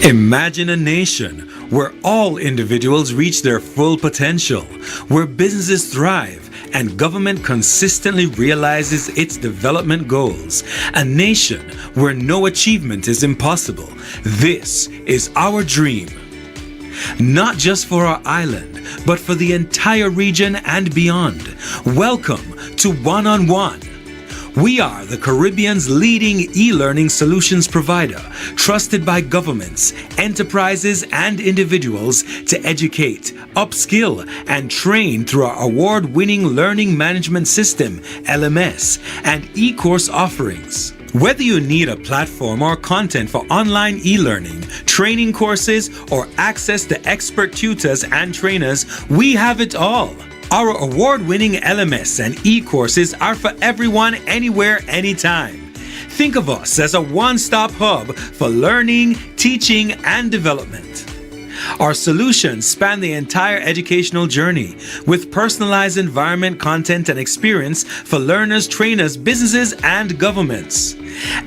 Imagine a nation where all individuals reach their full potential, where businesses thrive, and government consistently realizes its development goals. A nation where no achievement is impossible. This is our dream. Not just for our island, but for the entire region and beyond. Welcome to One on One. We are the Caribbean's leading e-learning solutions provider, trusted by governments, enterprises, and individuals to educate, upskill, and train through our award-winning learning management system, LMS, and e-course offerings. Whether you need a platform or content for online e-learning, training courses, or access to expert tutors and trainers, we have it all. Our award-winning LMS and e-courses are for everyone, anywhere, anytime. Think of us as a one-stop hub for learning, teaching, and development. Our solutions span the entire educational journey with personalized environment, content, and experience for learners, trainers, businesses, and governments.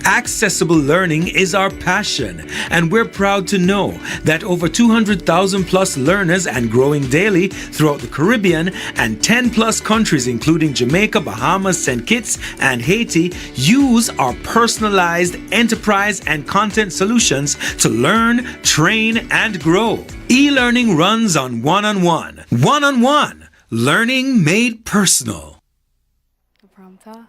Accessible learning is our passion, and we're proud to know that over 200,000 plus learners and growing daily throughout the Caribbean and 10 plus countries including Jamaica, Bahamas, St. Kitts, and Haiti use our personalized enterprise and content solutions to learn, train, and grow. E-learning runs on one-on-one. One-on-one. Learning made personal. The prompter.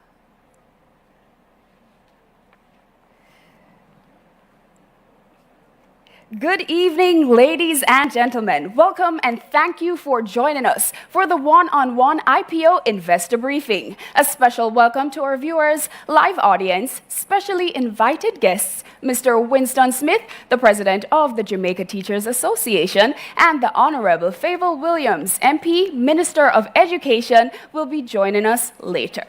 Good evening, ladies and gentlemen. Welcome and thank you for joining us for the One IPO Investor Briefing. A special welcome to our viewers, live audience, specially invited guests, Mr. Winston Smith, the President of the Jamaica Teachers Association, and the Honorable Fable Williams, MP, Minister of Education, will be joining us later.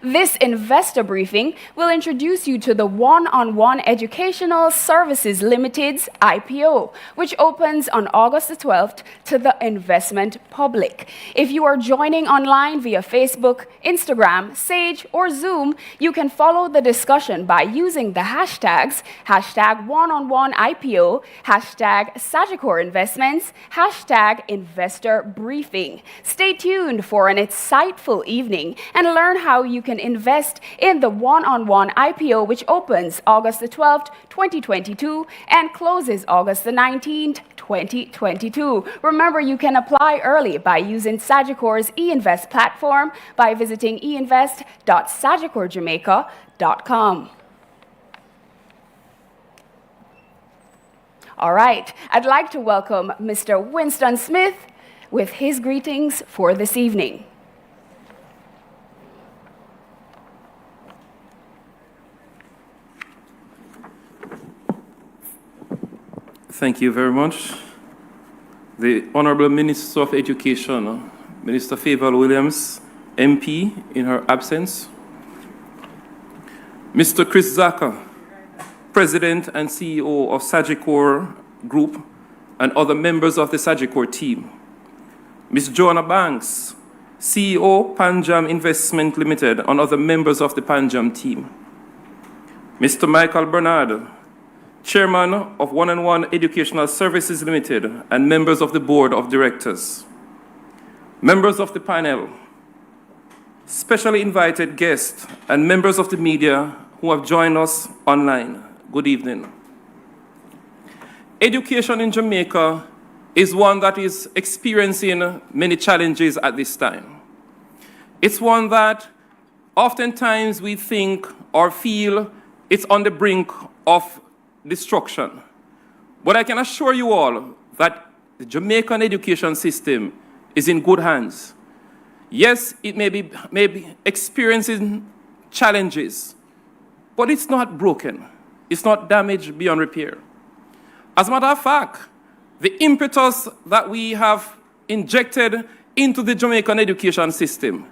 This investor briefing will introduce you to the One Educational Services Limited's IPO, which opens on August the 12th to the investment public. If you are joining online via Facebook, Instagram, Sage, or Zoom, you can follow the discussion by using the hashtags #OneOnOneIPO, #Sagicor Investments, #Investor Briefing. Stay tuned for an insightful evening and learn how you can invest in the One IPO, which opens August the 12th, 2022 and closes August the 19th, 2022. Remember, you can apply early by using Sagicor's eInvest platform by visiting einvest.sagicorjamaica.com. All right, I'd like to welcome Mr. Winston Smith with his greetings for this evening. Thank you very much. The Honorable Minister of Education, Minister Fable Williams, MP, in her absence. Mr. Chris Zaka, President and CEO of Sagicor Group and other members of the Sagicor team. Ms. Joanna Banks, CEO, Panjam Investment Limited, and other members of the Panjam team. Mr. Michael Bernard, Chairman of One Educational Services Limited and members of the Board of Directors. Members of the panel, specially invited guests, and members of the media who have joined us online. Good evening. Education in Jamaica is one that is experiencing many challenges at this time. It's one that oftentimes we think or feel it's on the brink of destruction. But I can assure you all that the Jamaican education system is in good hands. Yes, it may be experiencing challenges, but it's not broken. It's not damaged beyond repair. As a matter of fact, the impetus that we have injected into the Jamaican education system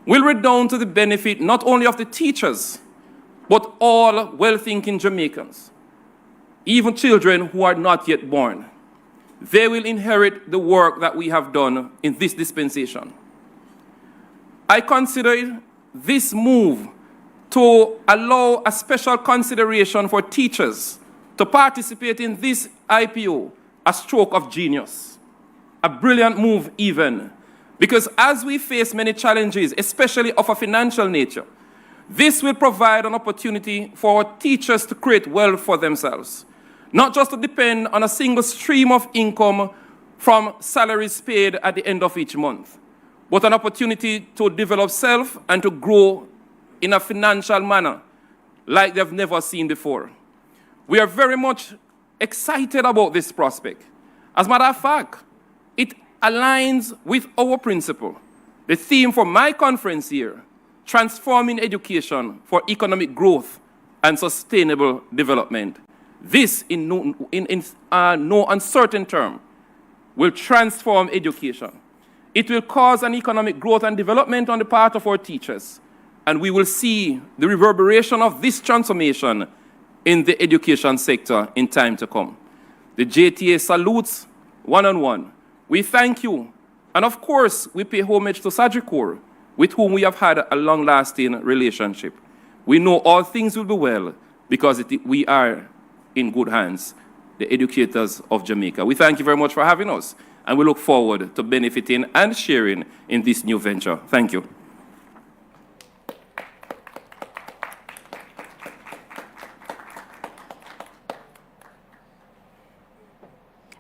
will redound to the benefit not only of the teachers, but all well-thinking Jamaicans, even children who are not yet born. They will inherit the work that we have done in this dispensation. I consider this move to allow a special consideration for teachers to participate in this IPO a stroke of genius, a brilliant move even, because as we face many challenges, especially of a financial nature, this will provide an opportunity for our teachers to create wealth for themselves, not just to depend on a single stream of income from salaries paid at the end of each month, but an opportunity to develop self and to grow in a financial manner like they've never seen before. We are very much excited about this prospect. As a matter of fact, it aligns with our principle. The theme for my conference here, transforming education for economic growth and sustainable development. This, in no uncertain term, will transform education. It will cause an economic growth and development on the part of our teachers, and we will see the reverberation of this transformation in the education sector in time to come. The JTA salutes One on One. We thank you, and of course, we pay homage to Sagicor, with whom we have had a long-lasting relationship. We know all things will be well because we are in good hands, the educators of Jamaica. We thank you very much for having us, and we look forward to benefiting and sharing in this new venture. Thank you.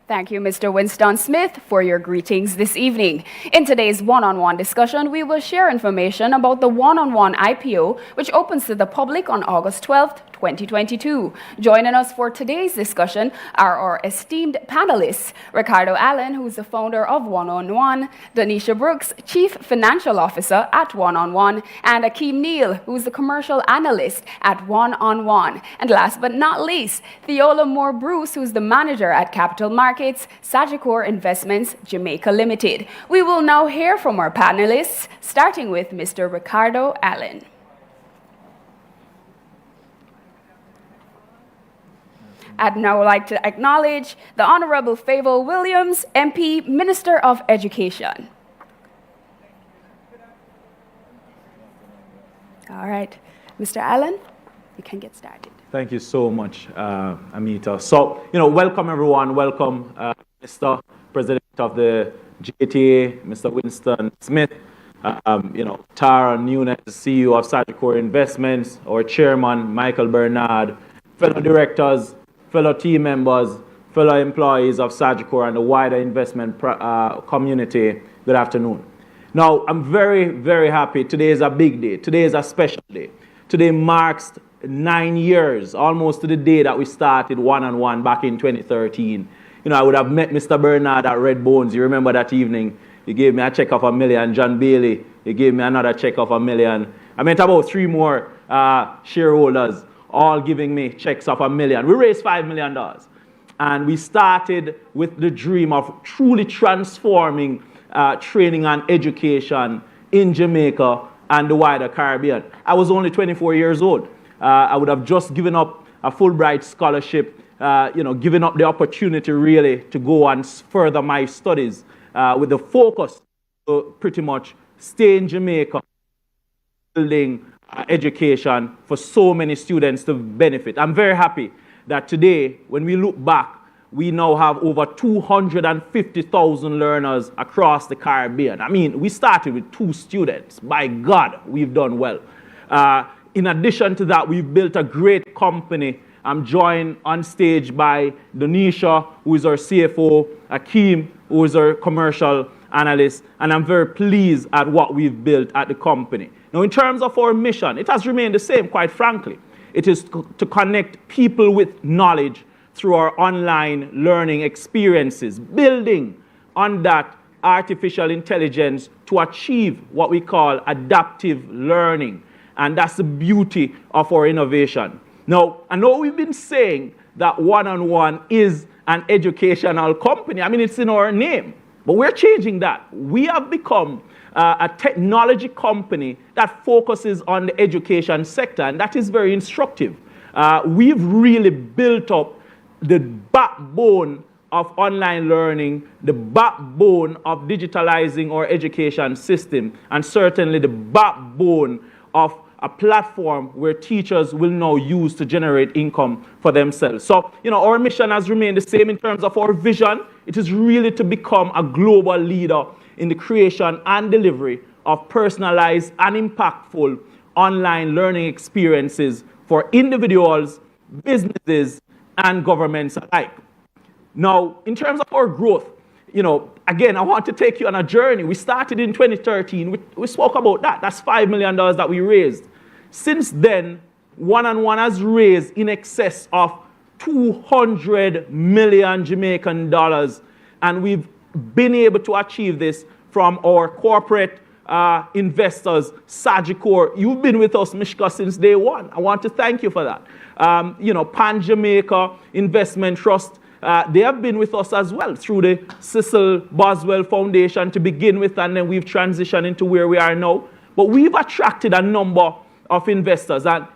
Thank you, Mr. Winston Smith, for your greetings this evening. In today's one-on-one discussion, we will share information about the One IPO, which opens to the public on August 12th, 2022. Joining us for today's discussion are our esteemed panelists, Ricardo Allen, who's the founder of One, Donisha Brooks, Chief Financial Officer at One, and Akeem Neal, who's the commercial analyst at One. And last but not least, Theola Moore Bruce, who's the manager at Capital Markets, Sagicor Investments, Jamaica Limited. We will now hear from our panelists, starting with Mr. Ricardo Allen. I'd now like to acknowledge the Honorable Favour Williams, MP, Minister of Education. All right, Mr. Allen, you can get started. Thank you so much, Amita. So, welcome everyone. Welcome, Mr. President of the JTA, Mr. Winston Smith, Tara Nunes, CEO of Sagicor Investments, our chairman, Michael Bernard, fellow directors, fellow team members, fellow employees of Sagicor and the wider investment community, good afternoon. Now, I'm very, very happy. Today is a big day. Today is a special day. Today marks 9 years, almost to the day that we started One back in 2013. I would have met Mr. Bernard at Red Bones. You remember that evening? He gave me a check of $1 million. John Bailey, he gave me another check of $1 million. I met about 3 more shareholders, all giving me checks of $1 million. We raised $5 million. And we started with the dream of truly transforming training and education in Jamaica and the wider Caribbean. I was only 24 years old. I would have just given up a Fulbright scholarship, given up the opportunity really to go and further my studies with the focus to pretty much stay in Jamaica, building education for so many students to benefit. I'm very happy that today, when we look back, we now have over 250,000 learners across the Caribbean. I mean, we started with 2 students. By God, we've done well. In addition to that, we've built a great company. I'm joined on stage by Donisha, who is our CFO, Akeem, who is our commercial analyst, and I'm very pleased at what we've built at the company. Now, in terms of our mission, it has remained the same, quite frankly. It is to connect people with knowledge through our online learning experiences, building on that artificial intelligence to achieve what we call adaptive learning. And that's the beauty of our innovation. Now, I know we've been saying that One is an educational company. I mean, it's in our name. But we're changing that. We have become a technology company that focuses on the education sector, and that is very instructive. We've really built up the backbone of online learning, the backbone of digitalizing our education system, and certainly the backbone of a platform where teachers will now use to generate income for themselves. So, our mission has remained the same in terms of our vision. It is really to become a global leader in the creation and delivery of personalized and impactful online learning experiences for individuals, businesses, and governments alike. Now, in terms of our growth, again, I want to take you on a journey. We started in 2013. We spoke about that. That's $5 million that we raised. Since then, One has raised in excess of 200 million Jamaican dollars, and we've been able to achieve this from our corporate investors, Sagicor. You've been with us, Mishka, since day one. I want to thank you for that. Pan Jamaica Investment Trust, they have been with us as well through the Cecil Boswell Foundation to begin with, and then we've transitioned into where we are now. But we've attracted a number of investors, and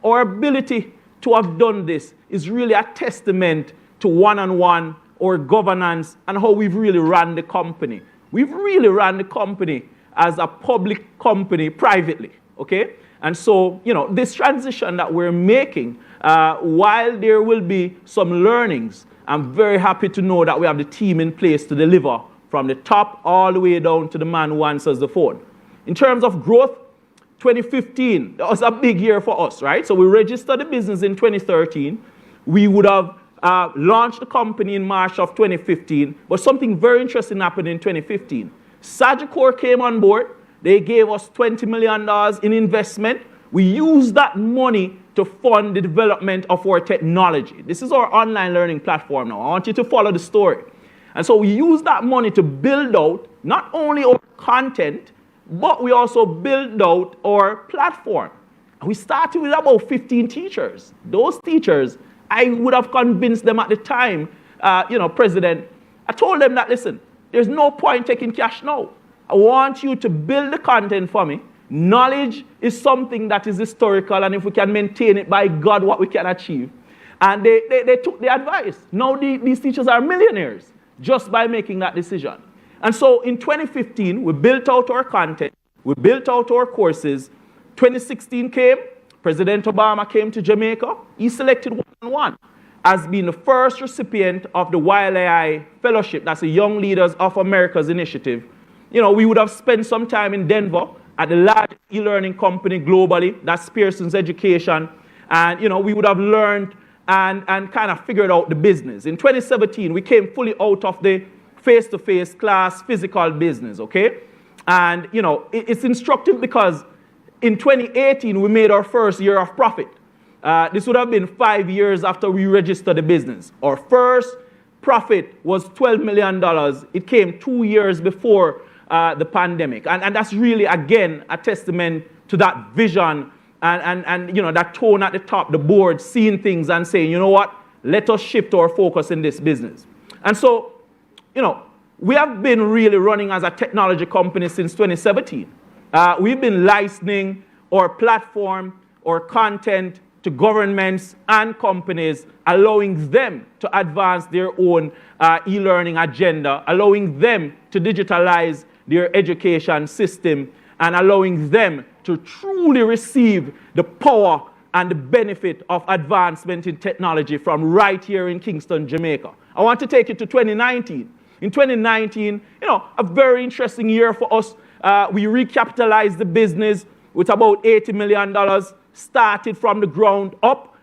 our ability to have done this is really a testament to One, our governance, and how we've really run the company. We've really run the company as a public company privately, okay? And so, this transition that we're making, while there will be some learnings, I'm very happy to know that we have the team in place to deliver from the top all the way down to the man who answers the phone. In terms of growth, 2015, that was a big year for us, right? So we registered the business in 2013. We would have launched the company in March of 2015, but something very interesting happened in 2015. Sagicor came on board. They gave us $20 million in investment. We used that money to fund the development of our technology. This is our online learning platform now. I want you to follow the story. And so we used that money to build out not only our content, but we also built out our platform. And we started with about 15 teachers. Those teachers, I would have convinced them at the time, President, I told them that, listen, there's no point taking cash now. I want you to build the content for me. Knowledge is something that is historical, and if we can maintain it, by God, what we can achieve. And they took the advice. Now these teachers are millionaires just by making that decision. And so in 2015, we built out our content. We built out our courses. 2016 came. President Obama came to Jamaica. He selected One as being the first recipient of the YLAI Fellowship. That's the Young Leaders of America's initiative. We would have spent some time in Denver at the largest e-learning company globally. That's Pearson's Education. And, we would have learned and kind of figured out the business. In 2017, we came fully out of the face-to-face class physical business, okay? And, it's instructive because in 2018, we made our first year of profit. This would have been 5 years after we registered the business. Our first profit was $12 million. It came 2 years before the pandemic. And that's really, again, a testament to that vision and that tone at the top, the board, seeing things and saying, you know what, let us shift our focus in this business. And so, we have been really running as a technology company since 2017. We've been licensing our platform, our content to governments and companies, allowing them to advance their own e-learning agenda, allowing them to digitalize their education system, and allowing them to truly receive the power and the benefit of advancement in technology from right here in Kingston, Jamaica. I want to take you to 2019. In 2019, a very interesting year for us. We recapitalized the business with about $80 million, started from the ground up.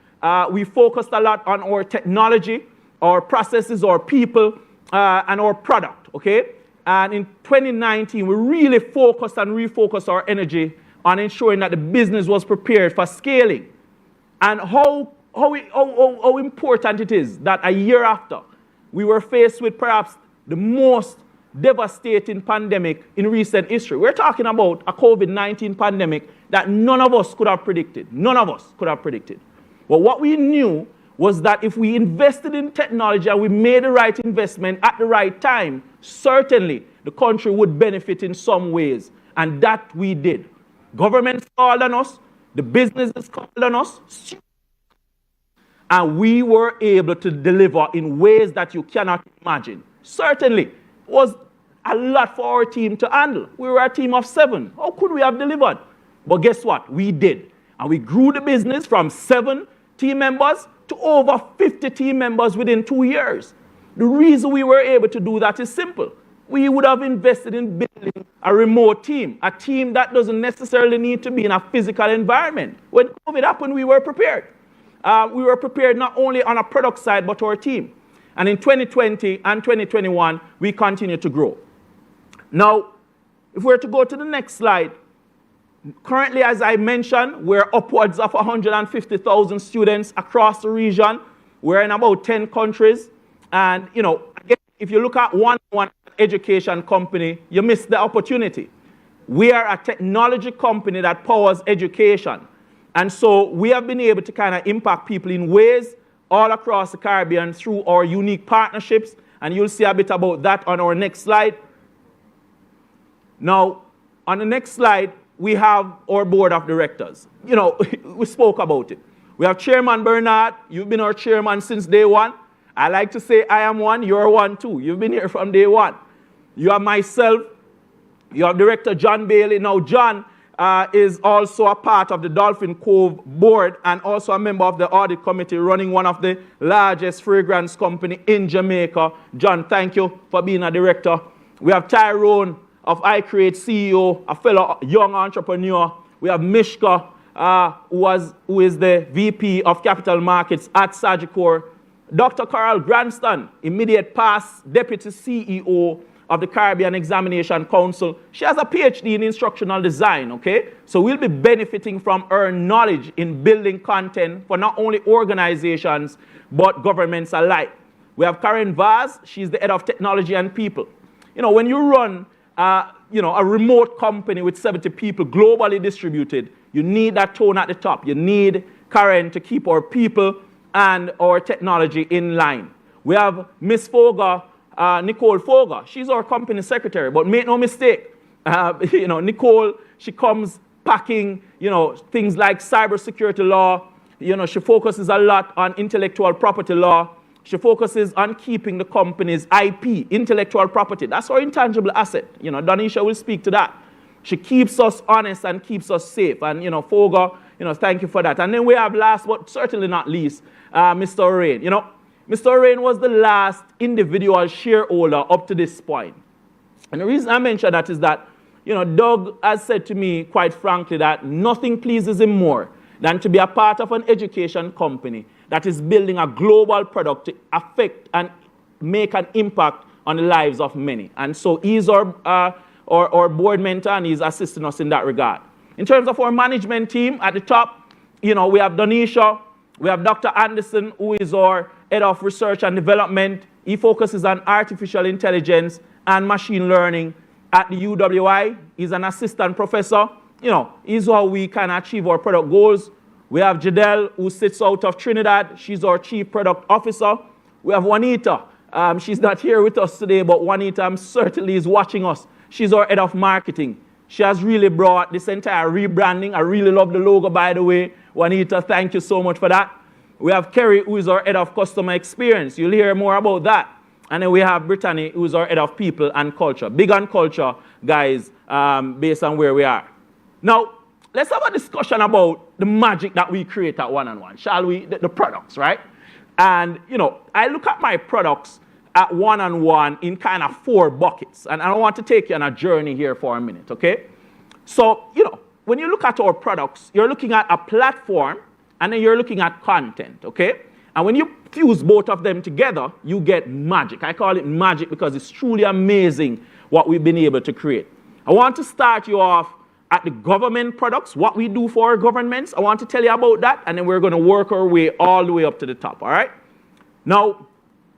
We focused a lot on our technology, our processes, our people, and our product, okay? And in 2019, we really focused and refocused our energy on ensuring that the business was prepared for scaling. And how important it is that a year after, we were faced with perhaps the most devastating pandemic in recent history. We're talking about a COVID-19 pandemic that none of us could have predicted. None of us could have predicted. But what we knew was that if we invested in technology and we made the right investment at the right time, certainly the country would benefit in some ways. And that we did. Governments called on us. The businesses called on us. And we were able to deliver in ways that you cannot imagine. Certainly, it was a lot for our team to handle. We were a team of 7. How could we have delivered? But guess what? We did. And we grew the business from 7 team members to over 50 team members within 2 years. The reason we were able to do that is simple. We would have invested in building a remote team, a team that doesn't necessarily need to be in a physical environment. When COVID happened, we were prepared. We were prepared not only on a product side, but our team. And in 2020 and 2021, we continued to grow. Now, if we were to go to the next slide, currently, as I mentioned, we're upwards of 150,000 students across the region. We're in about 10 countries. And, you know, again, if you look at one education company, you miss the opportunity. We are a technology company that powers education. And so we have been able to kind of impact people in ways all across the Caribbean through our unique partnerships. And you'll see a bit about that on our next slide. Now, on the next slide, we have our board of directors. You know, we spoke about it. We have Chairman Bernard. You've been our chairman since day one. I like to say I am one, you're one too. You've been here from day one. You have myself. You have Director John Bailey. Now, John is also a part of the Dolphin Cove board and also a member of the audit committee running one of the largest fragrance company in Jamaica. John, thank you for being a director. We have Tyrone of iCreate CEO, a fellow young entrepreneur. We have Mishka, who is the VP of Capital Markets at Sagicor. Dr. Carol Granston, immediate past Deputy CEO of the Caribbean Examination Council. She has a PhD in instructional design, okay? So we'll be benefiting from her knowledge in building content for not only organizations, but governments alike. We have Karen Vaz. She's the head of technology and people. You know, when you run a remote company with 70 people globally distributed, you need that tone at the top. You need Karen to keep our people and our technology in line. We have Miss Foga, Nicole Foga. She's our company secretary, but make no mistake, Nicole, she comes packing, things like cybersecurity law. She focuses a lot on intellectual property law. She focuses on keeping the company's IP, intellectual property. That's our intangible asset. Donisha will speak to that. She keeps us honest and keeps us safe. And, Foga, thank you for that. And then we have last but certainly not least, Mr. Orain. Mr. Orain was the last individual shareholder up to this point. And the reason I mention that is that, Doug has said to me quite frankly that nothing pleases him more than to be a part of an education company that is building a global product to affect and make an impact on the lives of many. And so he's our board mentor and he's assisting us in that regard. In terms of our management team, at the top, we have Donisha, we have Dr. Anderson, who is our head of research and development. He focuses on artificial intelligence and machine learning at the UWI. He's an assistant professor. He's how we can achieve our product goals. We have Jadelle, who sits out of Trinidad. She's our chief product officer. We have Juanita. She's not here with us today, but Juanita certainly is watching us. She's our head of marketing. She has really brought this entire rebranding. I really love the logo, by the way. Juanita, thank you so much for that. We have Kerry, who is our head of customer experience. You'll hear more about that. And then we have Brittany, who is our head of people and culture. Big on culture, guys, based on where we are. Now, let's have a discussion about the magic that we create at One and One, shall we? The products, right? And, I look at my products at One and One in kind of 4 buckets. And I want to take you on a journey here for a minute, okay? So, when you look at our products, you're looking at a platform and then you're looking at content, okay? And when you fuse both of them together, you get magic. I call it magic because it's truly amazing what we've been able to create. I want to start you off at the government products, what we do for our governments. I want to tell you about that, and then we're going to work our way all the way up to the top, all right? Now,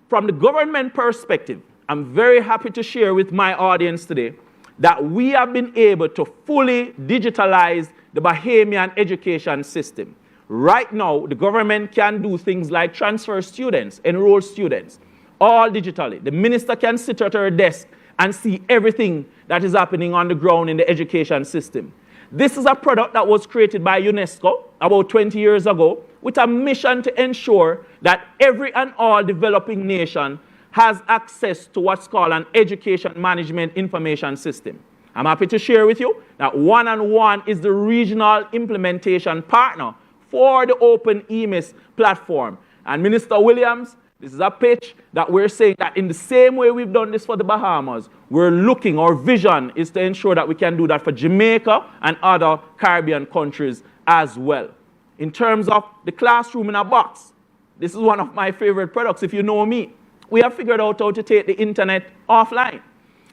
from the government perspective, I'm very happy to share with my audience today that we have been able to fully digitalize the Bahamian education system. Right now, the government can do things like transfer students, enroll students, all digitally. The minister can sit at her desk and see everything that is happening on the ground in the education system. This is a product that was created by UNESCO about 20 years ago with a mission to ensure that every and all developing nation has access to what's called an education management information system. I'm happy to share with you that One One is the regional implementation partner for the Open EMIS platform. And Minister Williams, this is a pitch that we're saying that in the same way we've done this for the Bahamas, we're looking, our vision is to ensure that we can do that for Jamaica and other Caribbean countries as well. In terms of the classroom in a box, this is one of my favorite products, if you know me. We have figured out how to take the internet offline.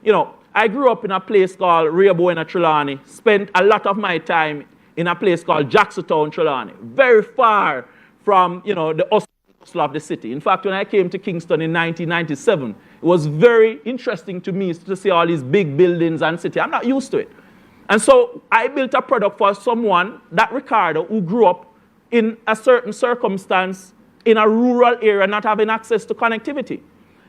You know, I grew up in a place called Rehoboam in Trelawney, spent a lot of my time in a place called Jacksontown, Trelawney, very far from, you know, the hustle of the city. In fact, when I came to Kingston in 1997, it was very interesting to me to see all these big buildings and city. I'm not used to it. And so I built a product for someone, that Ricardo, who grew up in a certain circumstance in a rural area not having access to connectivity.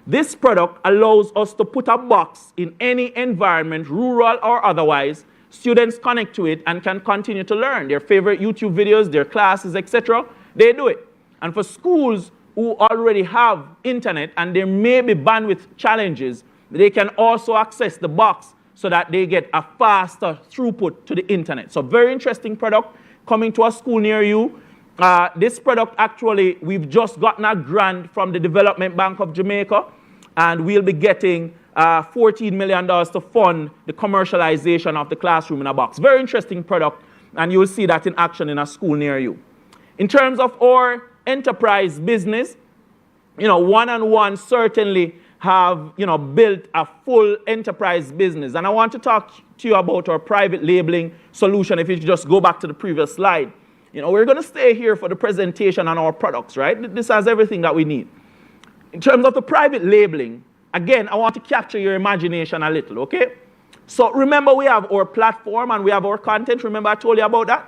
This product allows us to put a box in any environment, rural or otherwise. Students connect to it and can continue to learn their favorite YouTube videos, their classes, etc. They do it. And for schools who already have internet and there may be bandwidth challenges, they can also access the box so that they get a faster throughput to the internet. So very interesting product coming to a school near you. This product, actually, we've just gotten a grant from the Development Bank of Jamaica, and we'll be getting $14 million to fund the commercialization of the classroom in a box. Very interesting product, and you will see that in action in a school near you. In terms of our enterprise business, you know, One One certainly have, you know, built a full enterprise business. And I want to talk to you about our private labeling solution. If you just go back to the previous slide. You know, we're going to stay here for the presentation on our products, right? This has everything that we need. In terms of the private labeling, again, I want to capture your imagination a little, okay? So remember, we have our platform and we have our content. Remember I told you about that?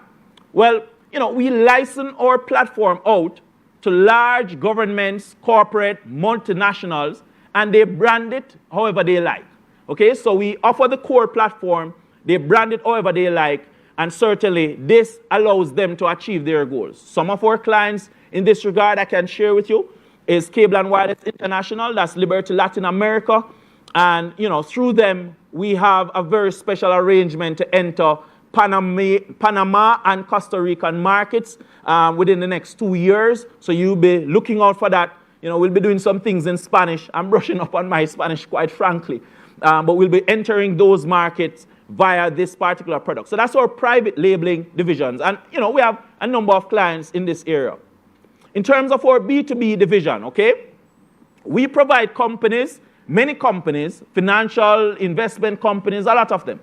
Well, you know, we license our platform out to large governments, corporate, multinationals, and they brand it however they like. Okay, so we offer the core platform, they brand it however they like, and certainly this allows them to achieve their goals. Some of our clients in this regard I can share with you is Cable and Wireless International, that's Liberty Latin America, and you know, through them we have a very special arrangement to enter Panama and Costa Rican markets within the next 2 years. So you'll be looking out for that. You know, we'll be doing some things in Spanish. I'm brushing up on my Spanish, quite frankly. But we'll be entering those markets via this particular product. So that's our private labeling divisions. And, you know, we have a number of clients in this area. In terms of our B2B division, okay, we provide companies, many companies, financial investment companies, a lot of them.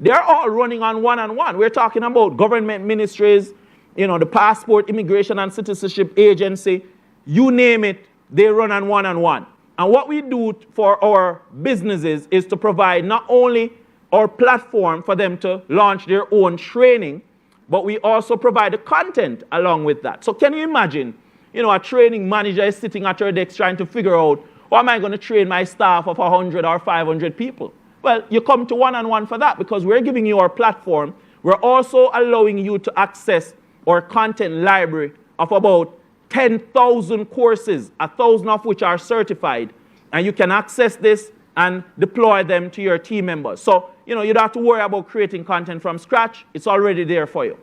They're all running on One. We're talking about government ministries, you know, the Passport, Immigration and Citizenship Agency, you name it, they run on One. And what we do for our businesses is to provide not only our platform for them to launch their own training, but we also provide the content along with that. So can you imagine, you know, a training manager is sitting at her desk trying to figure out, how am I going to train my staff of 100 or 500 people? Well, you come to One for that because we're giving you our platform. We're also allowing you to access our content library of about 10,000 courses, 1,000 of which are certified. And you can access this and deploy them to your team members. So, you know, you don't have to worry about creating content from scratch. It's already there for you.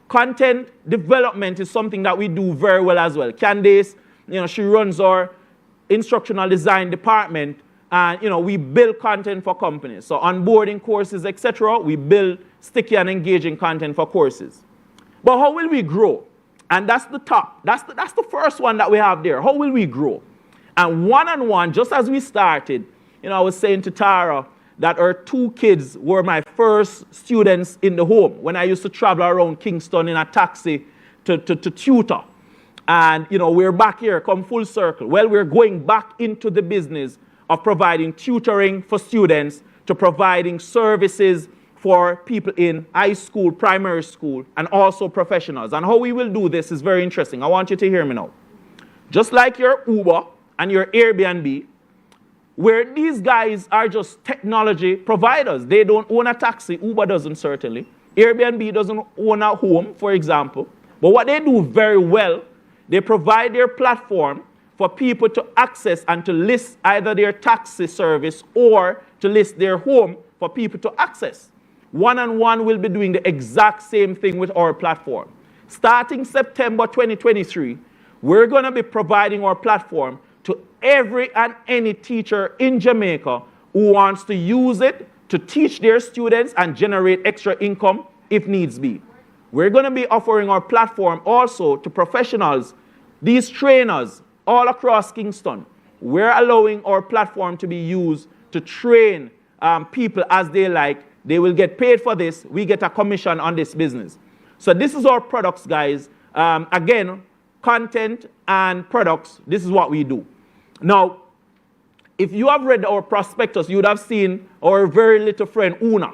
Content development is something that we do very well as well. Candace, you know, she runs our instructional design department. And, you know, we build content for companies. So onboarding courses, etc. We build sticky and engaging content for courses. But how will we grow? And that's the top. That's the first one that we have there. How will we grow? And One, just as we started, you know, I was saying to Tara that our 2 kids were my first students in the home when I used to travel around Kingston in a taxi to tutor. And, you know, we're back here, come full circle. Well, we're going back into the business of providing tutoring for students to providing services for people in high school, primary school, and also professionals. And how we will do this is very interesting. I want you to hear me now. Just like your Uber and your Airbnb, where these guys are just technology providers. They don't own a taxi. Uber doesn't, certainly. Airbnb doesn't own a home, for example. But what they do very well, they provide their platform for people to access and to list either their taxi service or to list their home for people to access. One will be doing the exact same thing with our platform. Starting September 2023, we're going to be providing our platform to every and any teacher in Jamaica who wants to use it to teach their students and generate extra income if needs be. We're going to be offering our platform also to professionals, these trainers all across Kingston. We're allowing our platform to be used to train people as they like. They will get paid for this. We get a commission on this business. So this is our products, guys. Again, content and products, this is what we do. Now, if you have read our prospectus, you would have seen our very little friend, Una.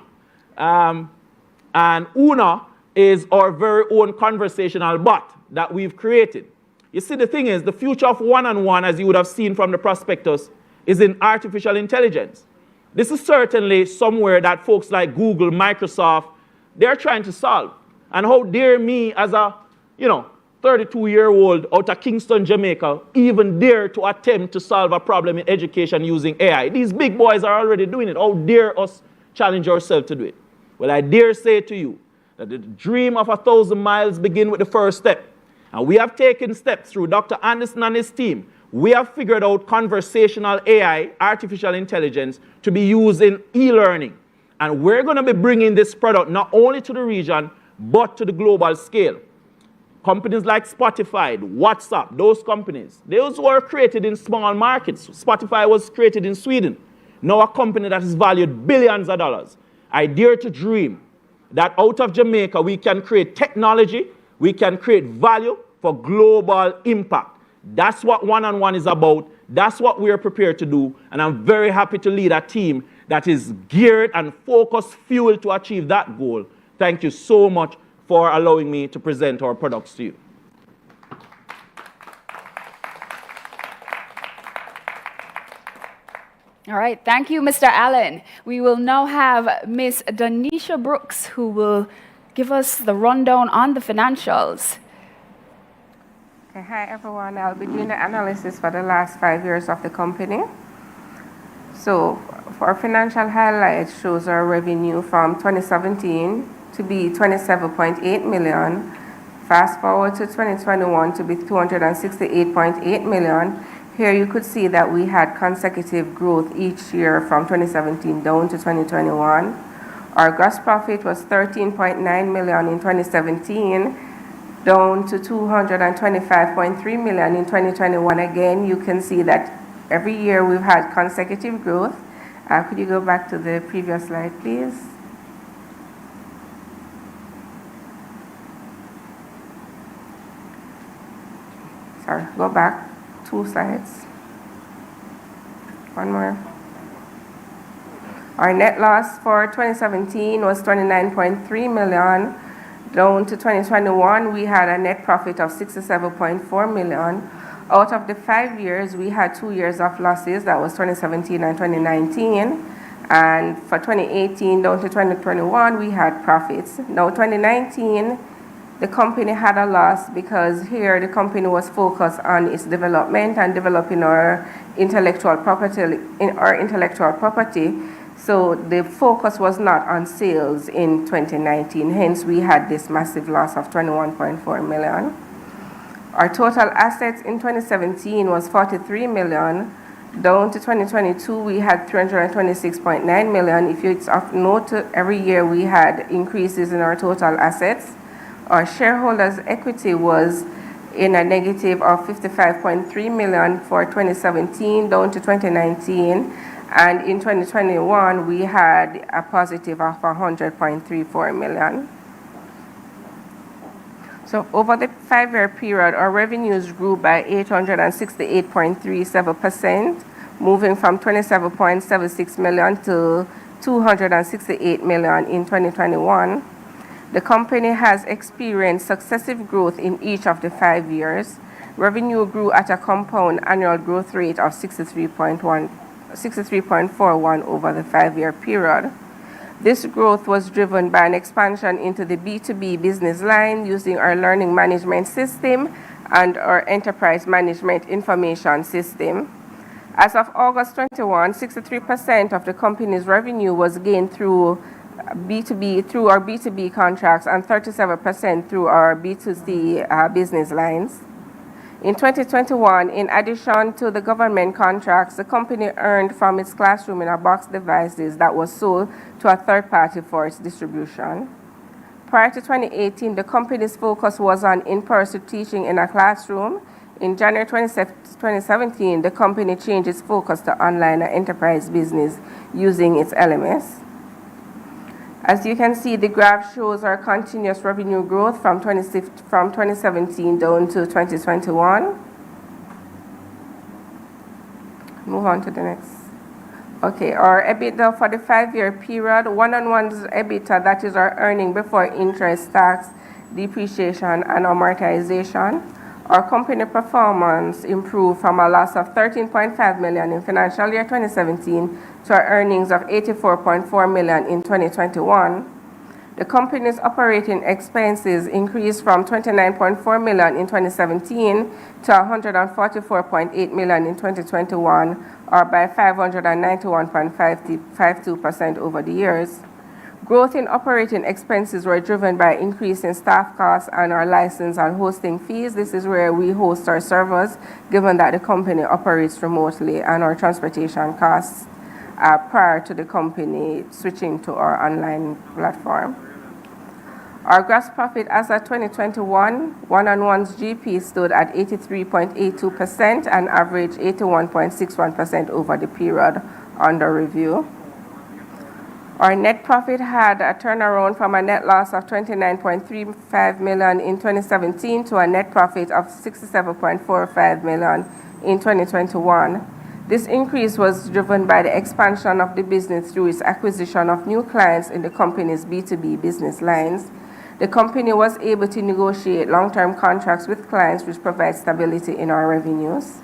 And Una is our very own conversational bot that we've created. You see, the thing is, the future of one-on-one, as you would have seen from the prospectus, is in artificial intelligence. This is certainly somewhere that folks like Google, Microsoft, they're trying to solve. And how dare me as a, 32-year-old out of Kingston, Jamaica, even dare to attempt to solve a problem in education using AI. These big boys are already doing it. How dare us challenge ourselves to do it? Well, I dare say to you that the dream of 1,000 miles begins with the first step. And we have taken steps through Dr. Anderson and his team. We have figured out conversational AI, artificial intelligence, to be used in e-learning. And we're going to be bringing this product not only to the region, but to the global scale. Companies like Spotify, WhatsApp, those companies, those were created in small markets. Spotify was created in Sweden. Now a company that is valued billions of dollars. I dare to dream that out of Jamaica, we can create technology, we can create value for global impact. That's what one-on-one is about. That's what we are prepared to do. And I'm very happy to lead a team that is geared and focused, fueled to achieve that goal. Thank you so much for allowing me to present our products to you. All right, thank you, Mr. Allen. We will now have Ms. Donisha Brooks, who will give us the rundown on the financials. Okay, hi everyone. I'll be doing the analysis for the last 5 years of the company. So for our financial highlights shows our revenue from 2017 to be 27.8 million. Fast forward to 2021 to be 268.8 million. Here you could see that we had consecutive growth each year from 2017 down to 2021. Our gross profit was 13.9 million in 2017, down to 225.3 million in 2021. Again, you can see that every year we've had consecutive growth. Could you go back to the previous slide, please? Sorry, go back 2 slides. One more. Our net loss for 2017 was 29.3 million. Down to 2021, we had a net profit of 67.4 million. Out of the 5 years, we had 2 years of losses. That was 2017 and 2019. And for 2018 down to 2021, we had profits. Now, 2019, the company had a loss because here the company was focused on its development and developing our intellectual property. So the focus was not on sales in 2019. Hence, we had this massive loss of 21.4 million. Our total assets in 2017 was 43 million. Down to 2022, we had 326.9 million. If it's of note, every year we had increases in our total assets. Our shareholders' equity was in a negative of 55.3 million for 2017 down to 2019. And in 2021, we had a positive of 100.34 million. So over the 5-year period, our revenues grew by 868.37%, moving from 27.76 million to 268 million in 2021. The company has experienced successive growth in each of the 5 years. Revenue grew at a compound annual growth rate of 63.41 over the 5-year period. This growth was driven by an expansion into the B2B business line using our learning management system and our enterprise management information system. As of August 21, 63% of the company's revenue was gained through our B2B contracts and 37% through our B2C business lines. In 2021, in addition to the government contracts, the company earned from its classroom in a box devices that was sold to a third party for its distribution. Prior to 2018, the company's focus was on in-person teaching in a classroom. In January 2017, the company changed its focus to online and enterprise business using its LMS. As you can see, the graph shows our continuous revenue growth from 2017 down to 2021. Move on to the next. Okay, our EBITDA for the 5-year period, One-on-One's EBITDA, that is our earning before interest, tax, depreciation, and amortization. Our company performance improved from a loss of $13.5 million in financial year 2017 to our earnings of $84.4 million in 2021. The company's operating expenses increased from $29.4 million in 2017 to $144.8 million in 2021, or by 591.52% over the years. Growth in operating expenses were driven by increase in staff costs and our license and hosting fees. This is where we host our servers, given that the company operates remotely, and our transportation costs prior to the company switching to our online platform. Our gross profit as of 2021, One-on-One's GP stood at 83.82% and averaged 81.61% over the period under review. Our net profit had a turnaround from a net loss of $29.35 million in 2017 to a net profit of $67.45 million in 2021. This increase was driven by the expansion of the business through its acquisition of new clients in the company's B2B business lines. The company was able to negotiate long-term contracts with clients which provide stability in our revenues.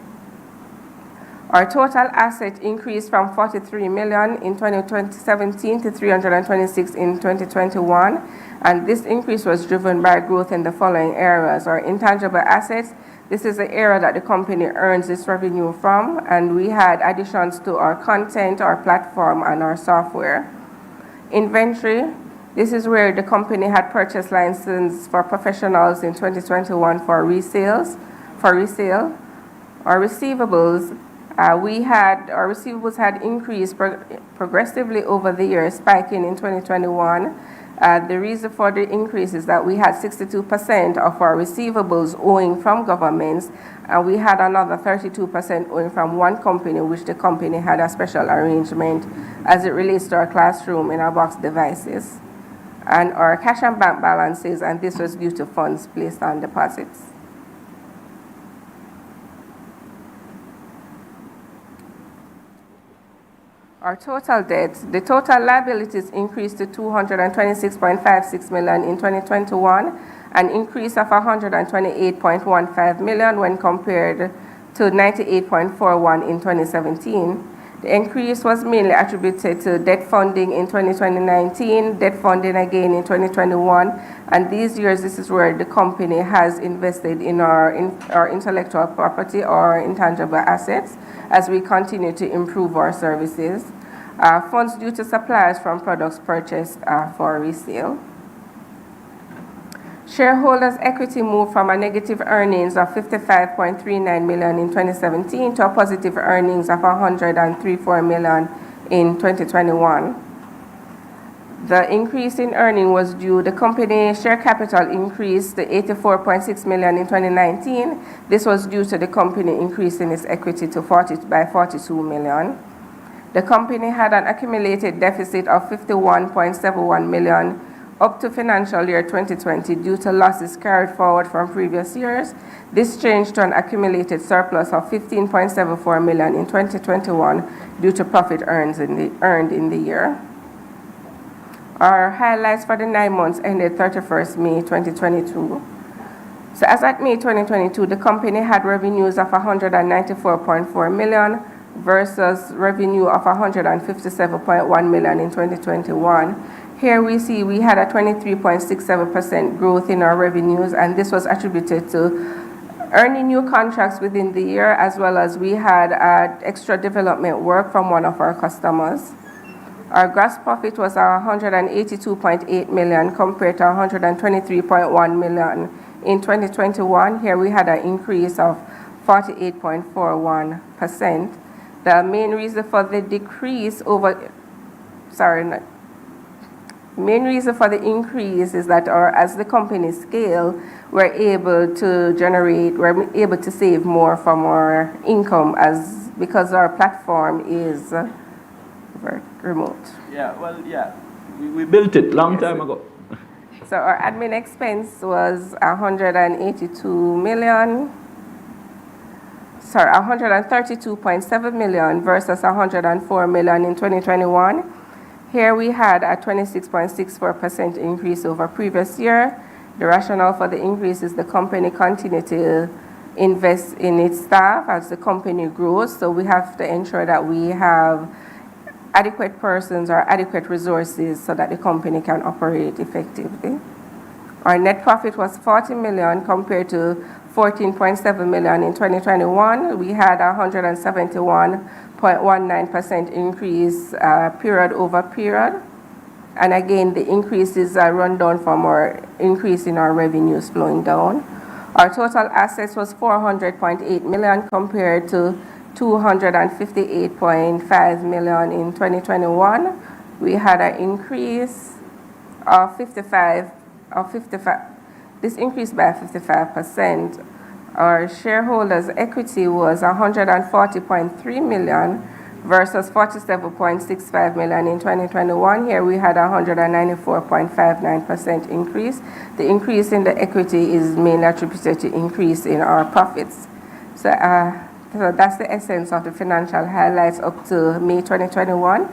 Our total assets increased from $43 million in 2017 to $326 in 2021, and this increase was driven by growth in the following areas. Our intangible assets, this is the area that the company earns its revenue from, and we had additions to our content, our platform, and our software. Inventory, this is where the company had purchased licenses for professionals in 2021 for resale. Our receivables, our receivables had increased progressively over the years, spiking in 2021. The reason for the increase is that we had 62% of our receivables owing from governments, and we had another 32% owing from one company, which the company had a special arrangement as it relates to our classroom in our box devices, and our cash and bank balances, and this was due to funds placed on deposits. Our total debt, the total liabilities increased to $226.56 million in 2021, an increase of $128.15 million when compared to $98.41 in 2017. The increase was mainly attributed to debt funding in 2019, debt funding again in 2021, and these years this is where the company has invested in our intellectual property or intangible assets as we continue to improve our services. Funds due to suppliers from products purchased for resale. Shareholders' equity moved from a negative earnings of $55.39 million in 2017 to a positive earnings of $103.4 million in 2021. The increase in earning was due, the company share capital increased to $84.6 million in 2019. This was due to the company increasing its equity to by $42 million. The company had an accumulated deficit of $51.71 million up to financial year 2020 due to losses carried forward from previous years. This changed to an accumulated surplus of $15.74 million in 2021 due to profit earned in the year. Our highlights for the 9 months ended 31st May 2022. So as at May 2022, the company had revenues of $194.4 million versus revenue of $157.1 million in 2021. Here we see we had a 23.67% growth in our revenues, and this was attributed to earning new contracts within the year, as well as we had extra development work from one of our customers. Our gross profit was 182.8 million compared to 123.1 million in 2021. Here we had an increase of 48.41%. The main reason for the increase is that as the company scale, we're able to save more from our income because our platform is remote. Yeah, we built it long time ago. So our admin expense was 132.7 million versus 104 million in 2021. Here we had a 26.64% increase over previous year. The rationale for the increase is the company continued to invest in its staff as the company grows, so we have to ensure that we have adequate persons or adequate resources so that the company can operate effectively. Our net profit was 40 million compared to 14.7 million in 2021. We had a 171.19% increase period over period. And again, the increase is run down from our increase in our revenues flowing down. Our total assets was 400.8 million compared to 258.5 million in 2021. We had an increase of 55. This increased by 55%. Our shareholders' equity was 140.3 million versus 47.65 million in 2021. Here we had a 194.59% increase. The increase in the equity is mainly attributed to increase in our profits. So that's the essence of the financial highlights up to May 2021.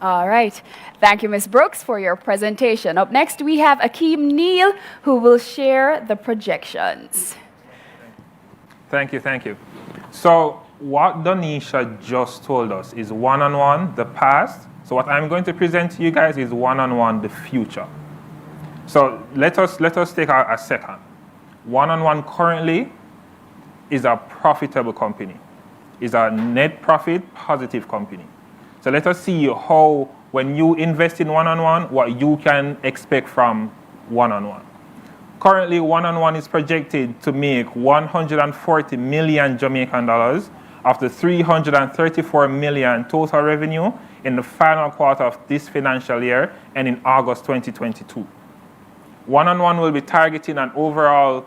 All right. Thank you, Ms. Brooks, for your presentation. Up next, we have Akeem Neal, who will share the projections. Thank you. So what Donisha just told us is one-on-one, the past. So what I'm going to present to you guys is one-on-one, the future. So let us take a second. One-on-one currently is a profitable company, is a net profit positive company. So let us see how, when you invest in one-on-one, what you can expect from one-on-one. Currently, one-on-one is projected to make 140 million Jamaican dollars of the 334 million total revenue in the final quarter of this financial year and in August 2022. One-on-one will be targeting an overall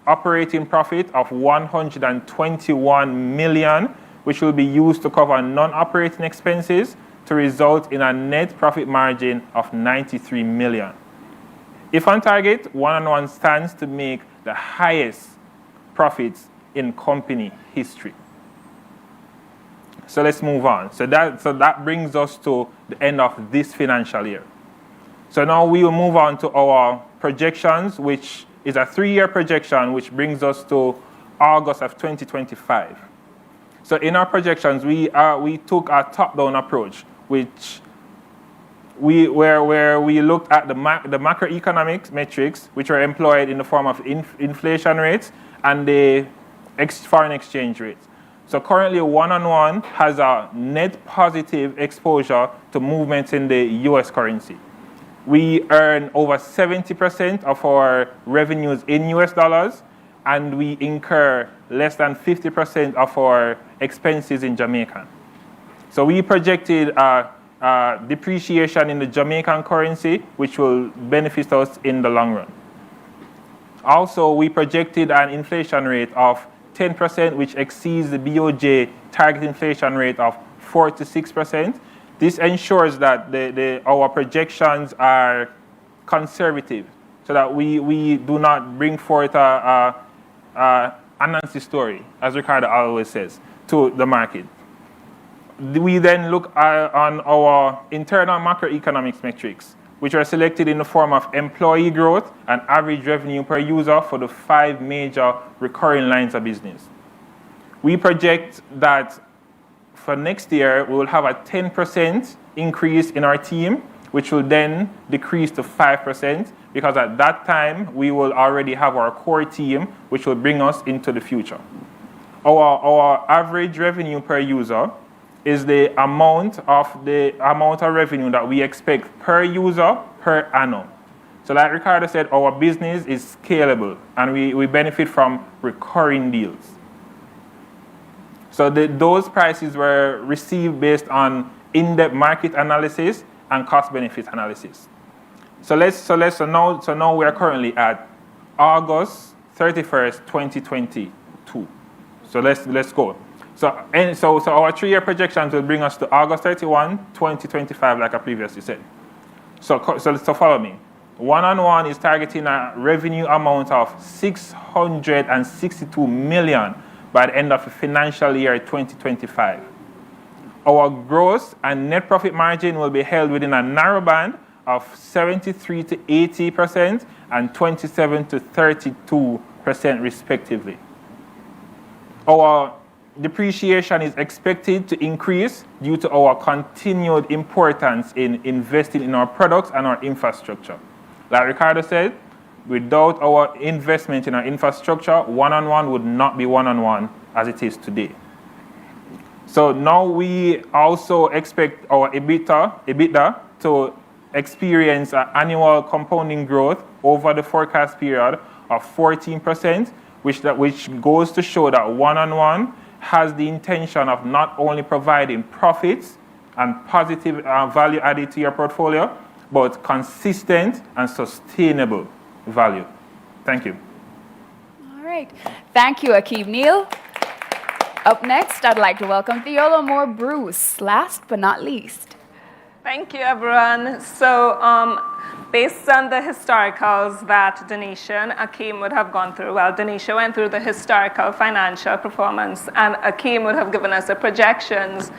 operating profit of 121 million, which will be used to cover non-operating expenses to result in a net profit margin of 93 million. If on target, one-on-one stands to make the highest profits in company history. So let's move on. So that brings us to the end of this financial year. So now we will move on to our projections, which is a 3-year projection, which brings us to August of 2025. So in our projections, we took a top-down approach, where we looked at the macroeconomic metrics, which are employed in the form of inflation rates and the foreign exchange rates. So currently, one-on-one has a net positive exposure to movements in the U.S. currency. We earn over 70% of our revenues in U.S. dollars, and we incur less than 50% of our expenses in Jamaican. So we projected depreciation in the Jamaican currency, which will benefit us in the long run. Also, we projected an inflation rate of 10%, which exceeds the BOJ target inflation rate of 4 to 6%. This ensures that our projections are conservative, so that we do not bring forth a Nancy story, as Ricardo always says, to the market. We then look on our internal macroeconomics metrics, which are selected in the form of employee growth and average revenue per user for the 5 major recurring lines of business. We project that for next year, we will have a 10% increase in our team, which will then decrease to 5%, because at that time, we will already have our core team, which will bring us into the future. Our average revenue per user is the amount of revenue that we expect per user per annum. So like Ricardo said, our business is scalable, and we benefit from recurring deals. So those prices were received based on in-depth market analysis and cost-benefit analysis. So now we are currently at August 31st, 2022. So let's go. So our 3-year projections will bring us to August 31, 2025, like I previously said. So follow me. One is targeting a revenue amount of 662 million by the end of the financial year 2025. Our gross and net profit margin will be held within a narrow band of 73 to 80% and 27 to 32% respectively. Our depreciation is expected to increase due to our continued importance in investing in our products and our infrastructure. Like Ricardo said, without our investment in our infrastructure, one-on-one would not be one-on-one as it is today. So now we also expect our EBITDA to experience an annual compounding growth over the forecast period of 14%, which goes to show that one-on-one has the intention of not only providing profits and positive value added to your portfolio, but consistent and sustainable value. Thank you. All right. Thank you, Akeem Neal. Up next, I'd like to welcome Theola Moore Bruce, last but not least. Thank you, everyone. So based on the historicals that Denisha and Akeem would have gone through, well, Denisha went through the historical financial performance, and Akeem would have given us the projections.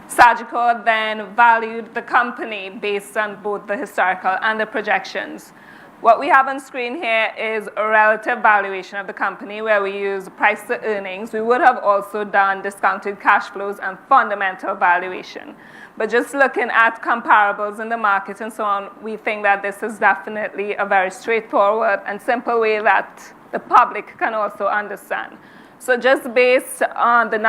Sagicor then valued the company based on both the historical and the projections. What we have on screen here is a relative valuation of the company where we use price to earnings. We would have also done discounted cash flows and fundamental valuation. But just looking at comparables in the market and so on, we think that this is definitely a very straightforward and simple way that the public can also understand. So just based on the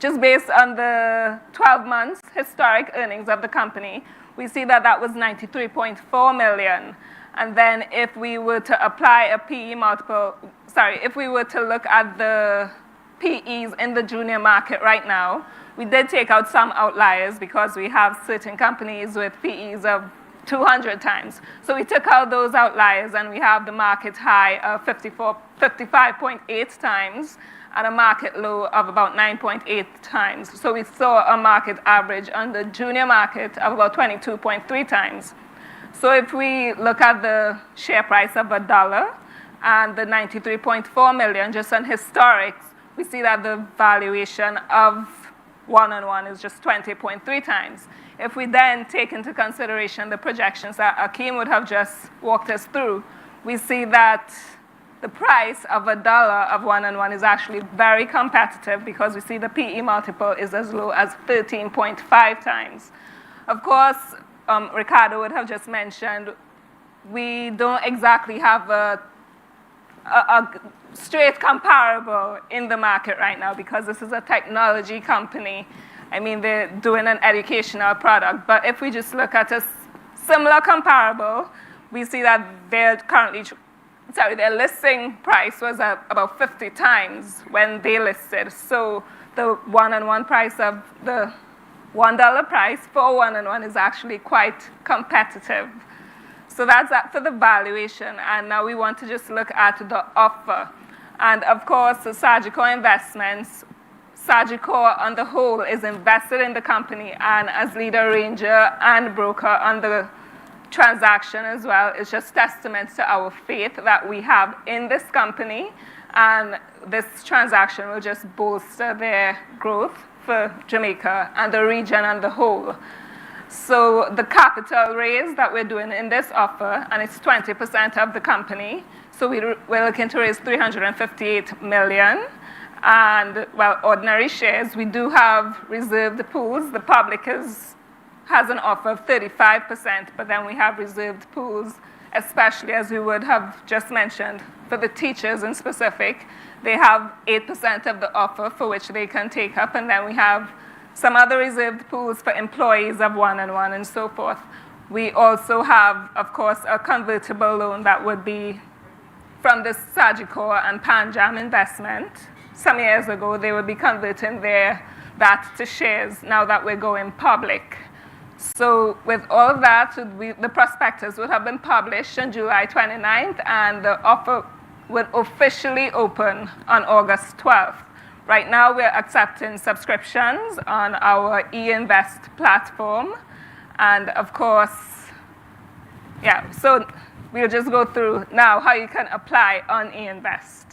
just based on the 12 months historic earnings of the company, we see that that was 93.4 million. And then if we were to apply a PE multiple, if we were to look at the PEs in the junior market right now, we did take out some outliers because we have certain companies with PEs of 200 times. So we took out those outliers and we have the market high of 55.8 times and a market low of about 9.8 times. So we saw a market average on the junior market of about 22.3 times. So if we look at the share price of $1 and the 93.4 million just on historics, we see that the valuation of one-on-one is just 20.3 times. If we then take into consideration the projections that Akeem would have just walked us through, we see that the price of $1 of one-on-one is actually very competitive because we see the PE multiple is as low as 13.5 times. Of course, Ricardo would have just mentioned, we don't exactly have a straight comparable in the market right now because this is a technology company. I mean, they're doing an educational product. But if we just look at a similar comparable, we see that their listing price was at about 50 times when they listed. So the one-on-one price of the $1 price for one-on-one is actually quite competitive. So that's that for the valuation. And now we want to just look at the offer. And of course, the Sagicor Investments, Sagicor on the whole is invested in the company, and as lead arranger and broker on the transaction as well, it's just testament to our faith that we have in this company, and this transaction will just bolster their growth for Jamaica and the region on the whole. So the capital raise that we're doing in this offer, and it's 20% of the company, so we're looking to raise 358 million. And, well, ordinary shares, we do have reserved pools. The public has an offer of 35%, but then we have reserved pools, especially as we would have just mentioned, for the teachers in specific. They have 8% of the offer for which they can take up, and then we have some other reserved pools for employees of One and so forth. We also have, of course, a convertible loan that would be from the Sagicor and Panjam investment. Some years ago, they would be converting that to shares now that we're going public. So with all of that, the prospectus would have been published on July 29th, and the offer would officially open on August 12th. Right now, we're accepting subscriptions on our e-invest platform. And of course, yeah, so we'll just go through now how you can apply on e-invest.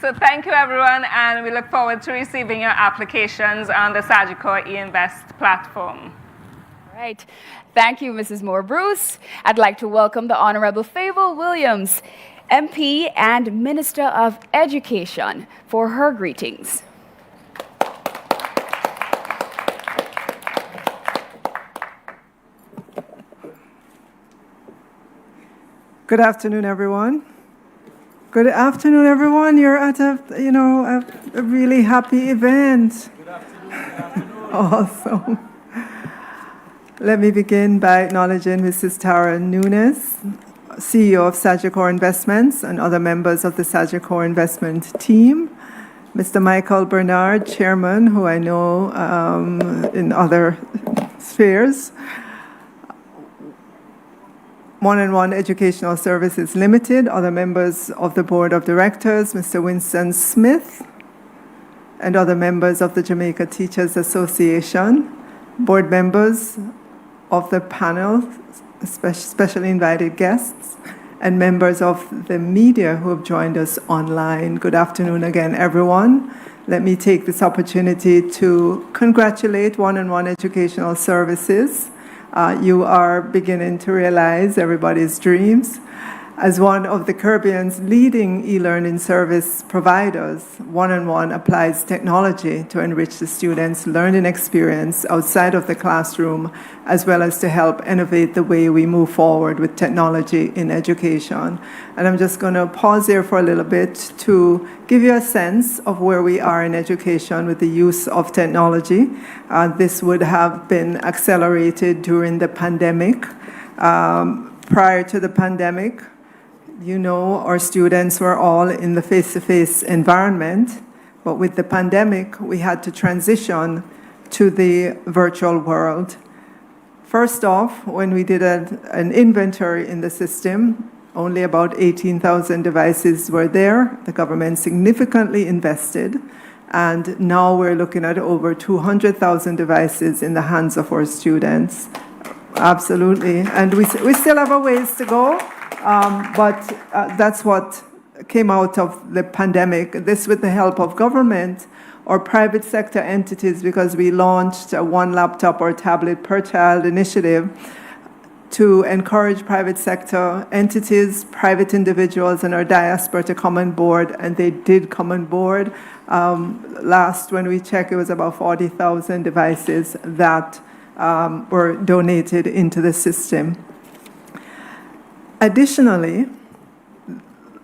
So thank you, everyone, and we look forward to receiving your applications on the Sagicor e-invest platform. All right. Thank you, Mrs. Moore-Bruce. I'd like to welcome the Honorable Fable Williams, MP and Minister of Education, for her greetings. Good afternoon, everyone. Good afternoon, everyone. You're at a really happy event. Good afternoon. Awesome. Let me begin by acknowledging Mrs. Tara Nunes, CEO of Sagicor Investments, and other members of the Sagicor Investment team. Mr. Michael Bernard, Chairman, who I know in other spheres. One Educational Services Limited, other members of the Board of Directors, Mr. Winston Smith, and other members of the Jamaica Teachers Association, board members of the panel, specially invited guests, and members of the media who have joined us online. Good afternoon again, everyone. Let me take this opportunity to congratulate One Educational Services. You are beginning to realize everybody's dreams. As one of the Caribbean's leading e-learning service providers, One applies technology to enrich the students' learning experience outside of the classroom, as well as to help innovate the way we move forward with technology in education. And I'm just going to pause here for a little bit to give you a sense of where we are in education with the use of technology. This would have been accelerated during the pandemic. Prior to the pandemic, our students were all in the face-to-face environment, but with the pandemic, we had to transition to the virtual world. First off, when we did an inventory in the system, only about 18,000 devices were there. The government significantly invested, and now we're looking at over 200,000 devices in the hands of our students. Absolutely, and we still have a ways to go. But that's what came out of the pandemic, this with the help of government or private sector entities, because we launched a one laptop or tablet per child initiative to encourage private sector entities, private individuals, and our diaspora to come on board, and they did come on board. Last, when we checked, it was about 40,000 devices that were donated into the system. Additionally,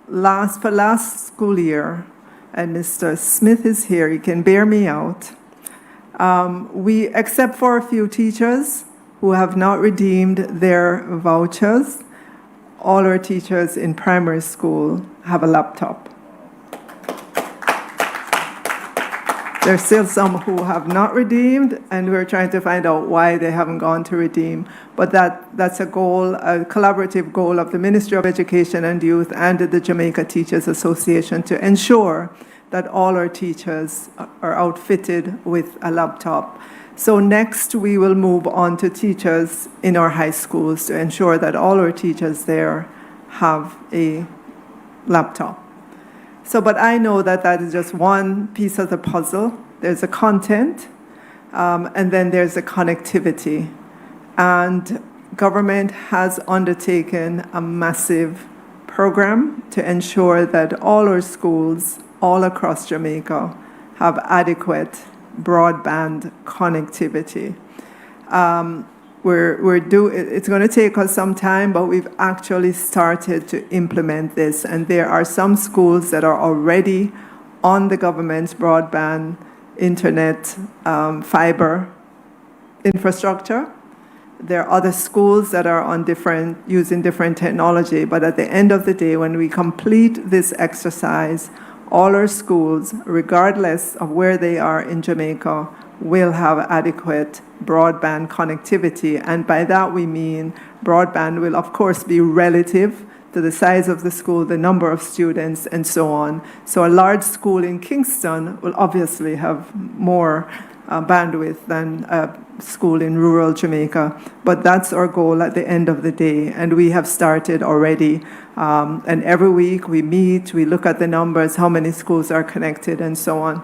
for last school year, and Mr. Smith is here, he can bear me out, we, except for a few teachers who have not redeemed their vouchers, all our teachers in primary school have a laptop. There's still some who have not redeemed, and we're trying to find out why they haven't gone to redeem. But that's a goal, a collaborative goal of the Ministry of Education and Youth and the Jamaica Teachers Association to ensure that all our teachers are outfitted with a laptop. So next we will move on to teachers in our high schools to ensure that all our teachers there have a laptop. So, but I know that that is just one piece of the puzzle. There's a content, and then there's a connectivity. And government has undertaken a massive program to ensure that all our schools all across Jamaica have adequate broadband connectivity. It's going to take us some time, but we've actually started to implement this. And there are some schools that are already on the government's broadband, internet, fiber infrastructure. There are other schools that are on using different technology. But at the end of the day, when we complete this exercise, all our schools, regardless of where they are in Jamaica, will have adequate broadband connectivity. And by that we mean broadband will, of course, be relative to the size of the school, the number of students, and so on. So a large school in Kingston will obviously have more bandwidth than a school in rural Jamaica. But that's our goal at the end of the day, and we have started already. And every week we meet, we look at the numbers, how many schools are connected, and so on.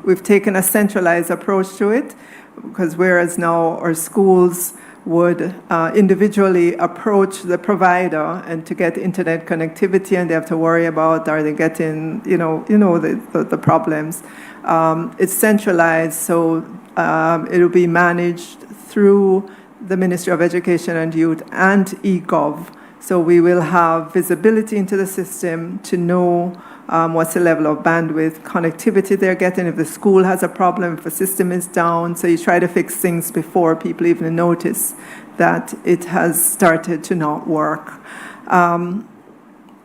We've taken a centralized approach to it, because whereas now our schools would individually approach the provider and to get internet connectivity, and they have to worry about, are they getting, the problems. It's centralized, so it'll be managed through the Ministry of Education and Youth and eGov. So we will have visibility into the system to know what's the level of bandwidth, connectivity they're getting, if the school has a problem, if the system is down. So you try to fix things before people even notice that it has started to not work.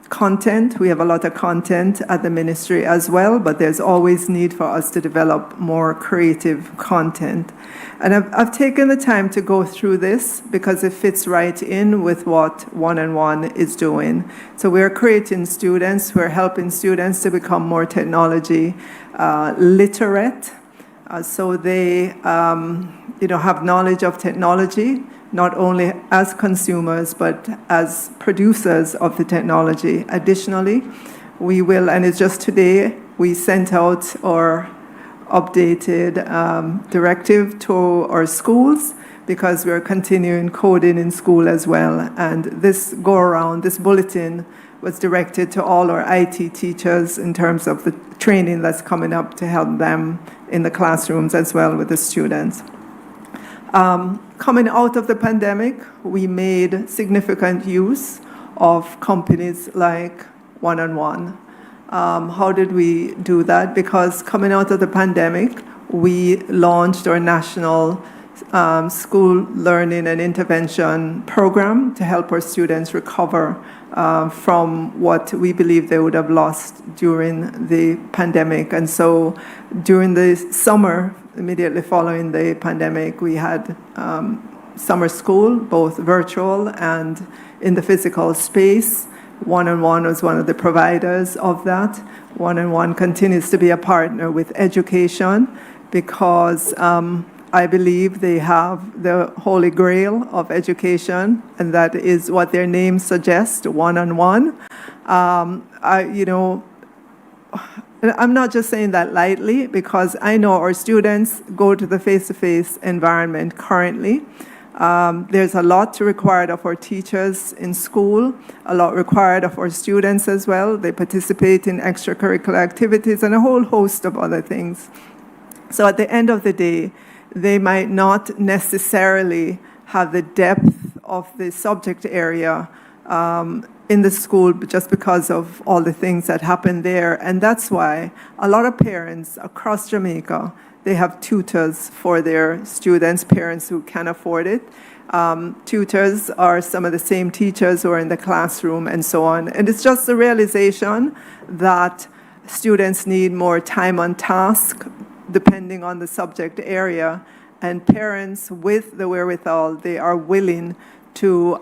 Content, we have a lot of content at the ministry as well, but there's always need for us to develop more creative content. And I've taken the time to go through this because it fits right in with what One and One is doing. So we're creating students, we're helping students to become more technology literate, so they have knowledge of technology, not only as consumers, but as producers of the technology. Additionally, we will, and it's just today, we sent out our updated directive to our schools, because we're continuing coding in school as well. And this go-around, this bulletin, was directed to all our IT teachers in terms of the training that's coming up to help them in the classrooms as well with the students. Coming out of the pandemic, we made significant use of companies like One and One. How did we do that? Because coming out of the pandemic, we launched our national school learning and intervention program to help our students recover from what we believe they would have lost during the pandemic. And so during the summer, immediately following the pandemic, we had summer school, both virtual and in the physical space. One and One was one of the providers of that. One and One continues to be a partner with education, because I believe they have the holy grail of education, and that is what their name suggests, one-on-one. I'm not just saying that lightly, because I know our students go to the face-to-face environment currently. There's a lot required of our teachers in school, a lot required of our students as well. They participate in extracurricular activities and a whole host of other things. So at the end of the day, they might not necessarily have the depth of the subject area in the school just because of all the things that happen there. And that's why a lot of parents across Jamaica, they have tutors for their students, parents who can afford it. Tutors are some of the same teachers who are in the classroom and so on. And it's just the realization that students need more time on task depending on the subject area. And parents with the wherewithal, they are willing to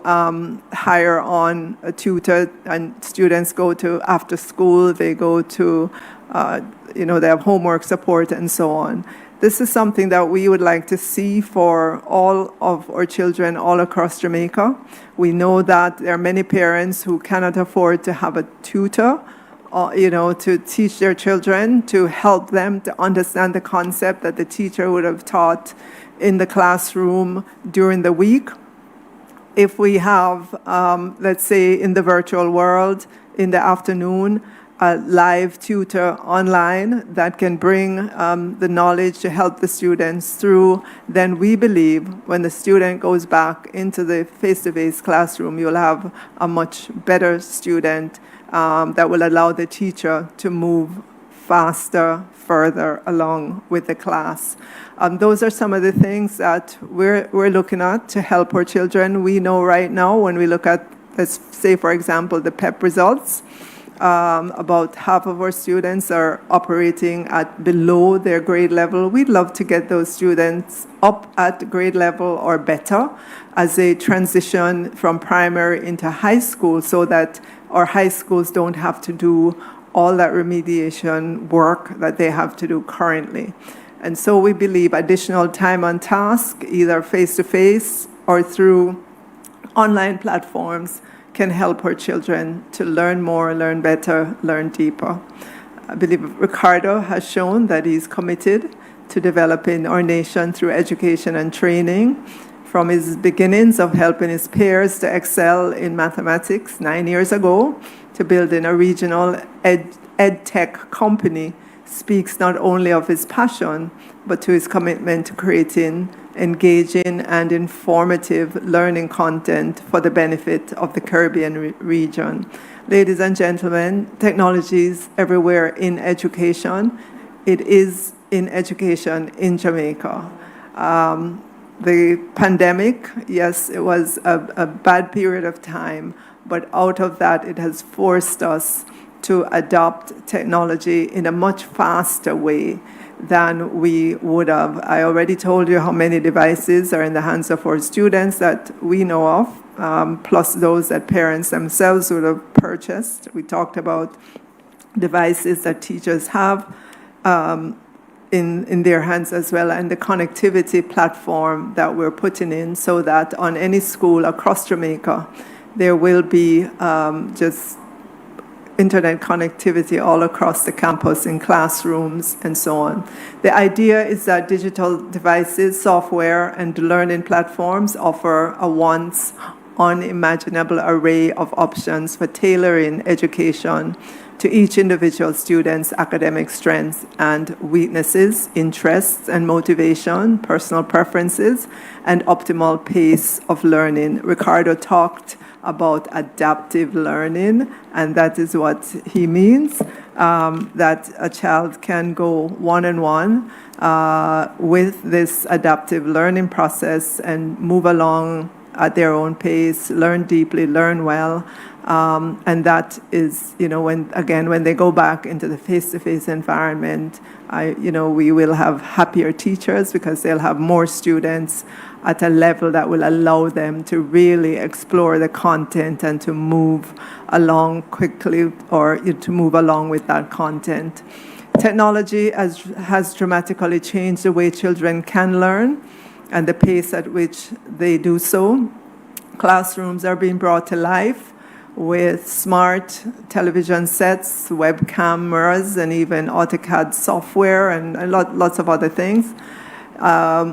hire on a tutor, and students go to after school, they go to, they have homework support and so on. This is something that we would like to see for all of our children all across Jamaica. We know that there are many parents who cannot afford to have a tutor, to teach their children, to help them to understand the concept that the teacher would have taught in the classroom during the week. If we have, let's say, in the virtual world, in the afternoon, a live tutor online that can bring the knowledge to help the students through, then we believe when the student goes back into the face-to-face classroom, you'll have a much better student that will allow the teacher to move faster, further along with the class. Those are some of the things that we're looking at to help our children. We know right now when we look at, let's say, for example, the PEP results, about half of our students are operating at below their grade level. We'd love to get those students up at grade level or better as they transition from primary into high school, so that our high schools don't have to do all that remediation work that they have to do currently. And so we believe additional time on task, either face-to-face or through online platforms, can help our children to learn more, learn better, learn deeper. I believe Ricardo has shown that he's committed to developing our nation through education and training, from his beginnings of helping his peers to excel in mathematics 9 years ago, to building a regional ed tech company, speaks not only of his passion, but to his commitment to creating engaging and informative learning content for the benefit of the Caribbean region. Ladies and gentlemen, technology is everywhere in education. It is in education in Jamaica. The pandemic, yes, it was a bad period of time, but out of that, it has forced us to adopt technology in a much faster way than we would have. I already told you how many devices are in the hands of our students that we know of, plus those that parents themselves would have purchased. We talked about devices that teachers have in their hands as well, and the connectivity platform that we're putting in, so that on any school across Jamaica, there will be just internet connectivity all across the campus, in classrooms, and so on. The idea is that digital devices, software, and learning platforms offer a once unimaginable array of options for tailoring education to each individual student's academic strengths and weaknesses, interests and motivation, personal preferences, and optimal pace of learning. Ricardo talked about adaptive learning, and that is what he means, that a child can go one-on-one with this adaptive learning process and move along at their own pace, learn deeply, learn well, and that is, when they go back into the face-to-face environment, we will have happier teachers because they'll have more students at a level that will allow them to really explore the content and to move along quickly, or to move along with that content. Technology has dramatically changed the way children can learn and the pace at which they do so. Classrooms are being brought to life with smart television sets, web cameras, and even AutoCAD software and lots of other things.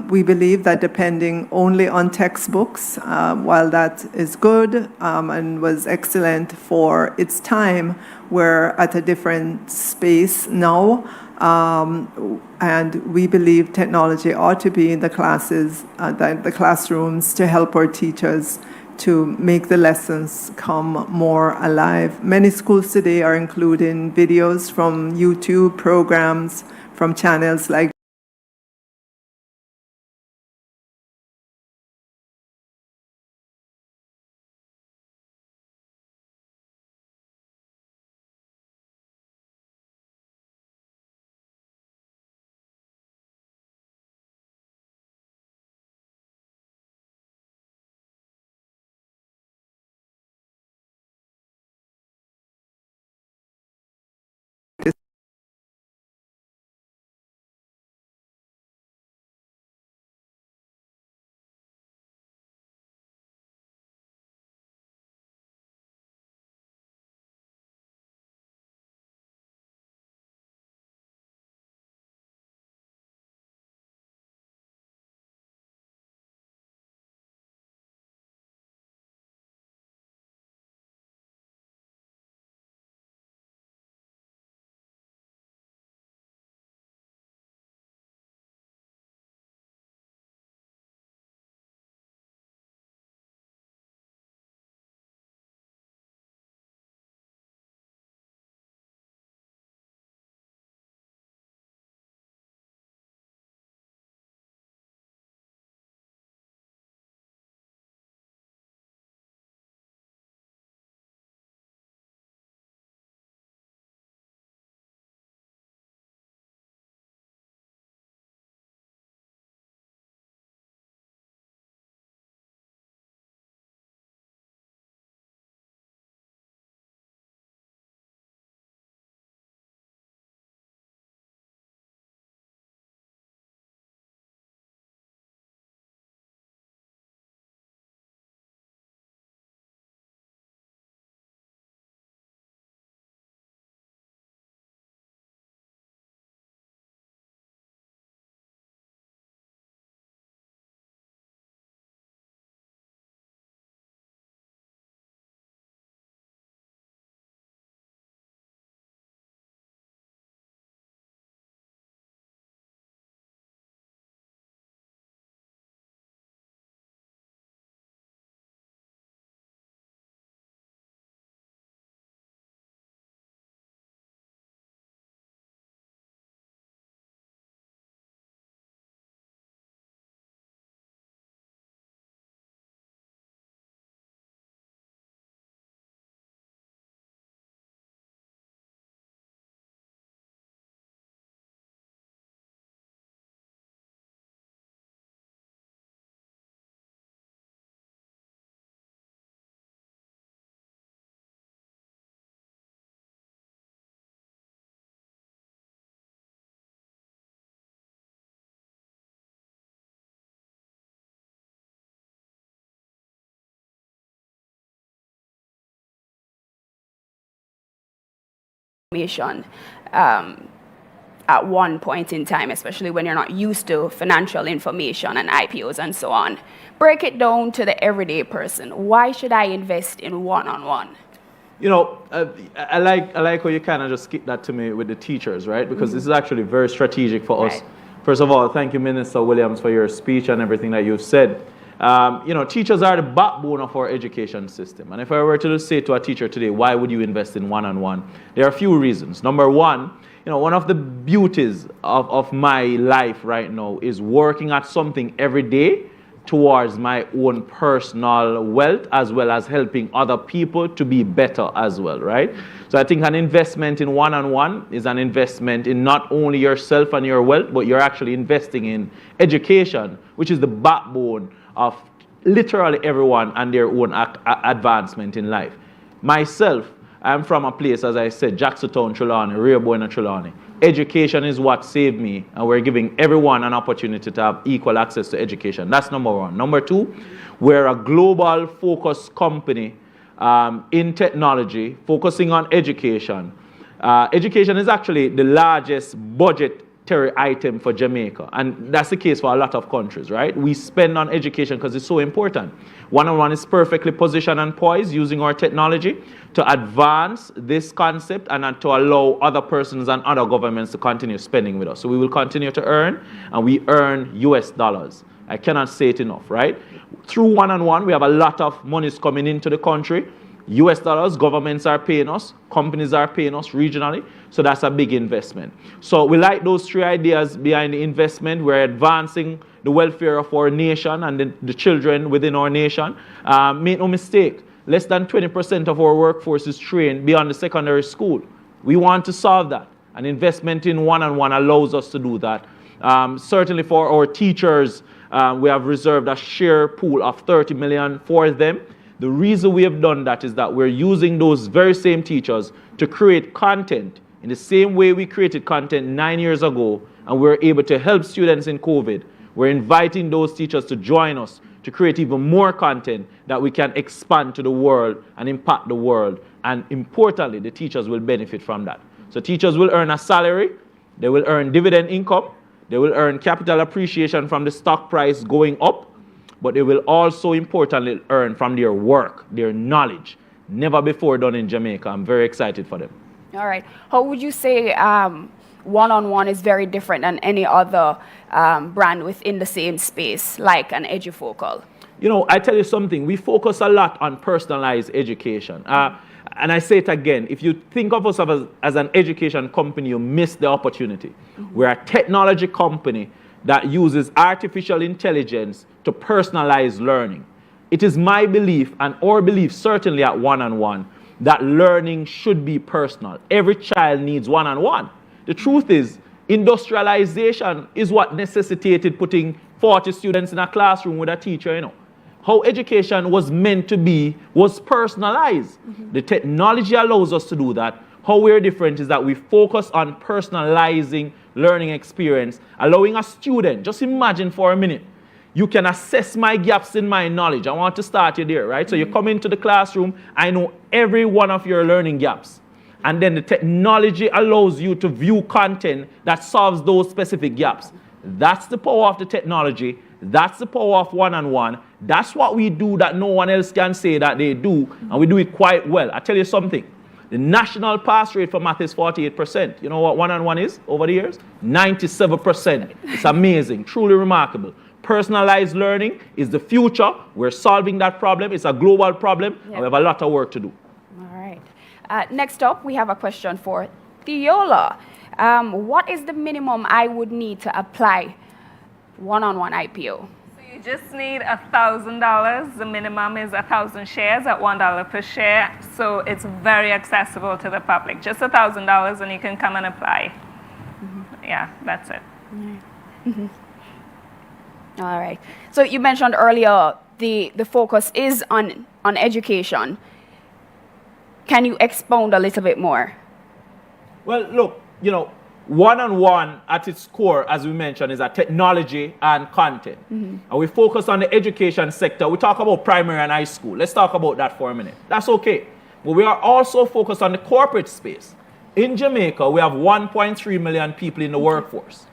We believe that depending only on textbooks, while that is good and was excellent for its time, we're at a different space now. And we believe technology ought to be in the classes, the classrooms, to help our teachers to make the lessons come more alive. Many schools today are including videos from YouTube programs, from channels like information at one point in time, especially when you're not used to financial information and IPOs and so on. Break it down to the everyday person. Why should I invest in one-on-one? You know, I like how you kind of just skip that to me with the teachers, right? Because this is actually very strategic for us. Right. First of all, thank you, Minister Williams, for your speech and everything that you've said. You know, teachers are the backbone of our education system. And if I were to say to a teacher today, why would you invest in one-on-one? There are a few reasons. Number one, you know, one of the beauties of my life right now is working at something every day towards my own personal wealth, as well as helping other people to be better as well, right? So I think an investment in one-on-one is an investment in not only yourself and your wealth, but you're actually investing in education, which is the backbone of literally everyone and their own advancement in life. Myself, I'm from a place, as I said, Jacksontown, Trelawney, Rehoboam, Trelawney. education is what saved me, and we're giving everyone an opportunity to have equal access to education. That's number one. Number two, we're a global focused company in technology, focusing on education. Education is actually the largest budgetary item for Jamaica, and that's the case for a lot of countries, right? We spend on education because it's so important. One-on-One is perfectly positioned and poised using our technology to advance this concept and to allow other persons and other governments to continue spending with us. So we will continue to earn, and we earn US dollars. I cannot say it enough, right? Through One-on-One, we have a lot of monies coming into the country. US dollars, governments are paying us, companies are paying us regionally, so that's a big investment. So we like those three ideas behind the investment. We're advancing the welfare of our nation and the children within our nation. Make no mistake, less than 20% of our workforce is trained beyond the secondary school. We want to solve that. An investment in One-on-One allows us to do that. Certainly for our teachers, we have reserved a share pool of 30 million for them. The reason we have done that is that we're using those very same teachers to create content in the same way we created content 9 years ago, and we're able to help students in COVID. We're inviting those teachers to join us to create even more content that we can expand to the world and impact the world. And importantly, the teachers will benefit from that. So teachers will earn a salary, they will earn dividend income, they will earn capital appreciation from the stock price going up, but they will also importantly earn from their work, their knowledge, never before done in Jamaica. I'm very excited for them. All right. How would you say One-on-One is very different than any other brand within the same space, like an Edufocal? You know, I tell you something, we focus a lot on personalized education. And I say it again, if you think of us as an education company, you miss the opportunity. We're a technology company that uses artificial intelligence to personalize learning. It is my belief, and our belief certainly at One-on-One, that learning should be personal. Every child needs One-on-One. The truth is, industrialization is what necessitated putting 40 students in a classroom with a teacher, you know. How education was meant to be was personalized. The technology allows us to do that. How we're different is that we focus on personalizing learning experience, allowing a student, just imagine for a minute, you can assess my gaps in my knowledge. I want to start you there, right? So you come into the classroom, I know every one of your learning gaps. And then the technology allows you to view content that solves those specific gaps. That's the power of the technology. That's the power of One-on-One. That's what we do that no one else can say that they do, and we do it quite well. I tell you something. The national pass rate for math is 48%. You know what One-on-One is over the years? 97%. It's amazing, truly remarkable. Personalized learning is the future. We're solving that problem. It's a global problem, and we have a lot of work to do. All right. Next up, we have a question for Theola. What is the minimum I would need to apply One-on-One IPO? You just need $1,000. The minimum is 1,000 shares at $1 per share. So it's very accessible to the public. Just $1,000 and you can come and apply. Yeah, that's it. All right. So you mentioned earlier the focus is on education. Can you expound a little bit more? Well, look, you know, One-on-One at its core, as we mentioned, is a technology and content. And we focus on the education sector. We talk about primary and high school. Let's talk about that for a minute. That's okay. But we are also focused on the corporate space. In Jamaica, we have 1.3 million people in the workforce.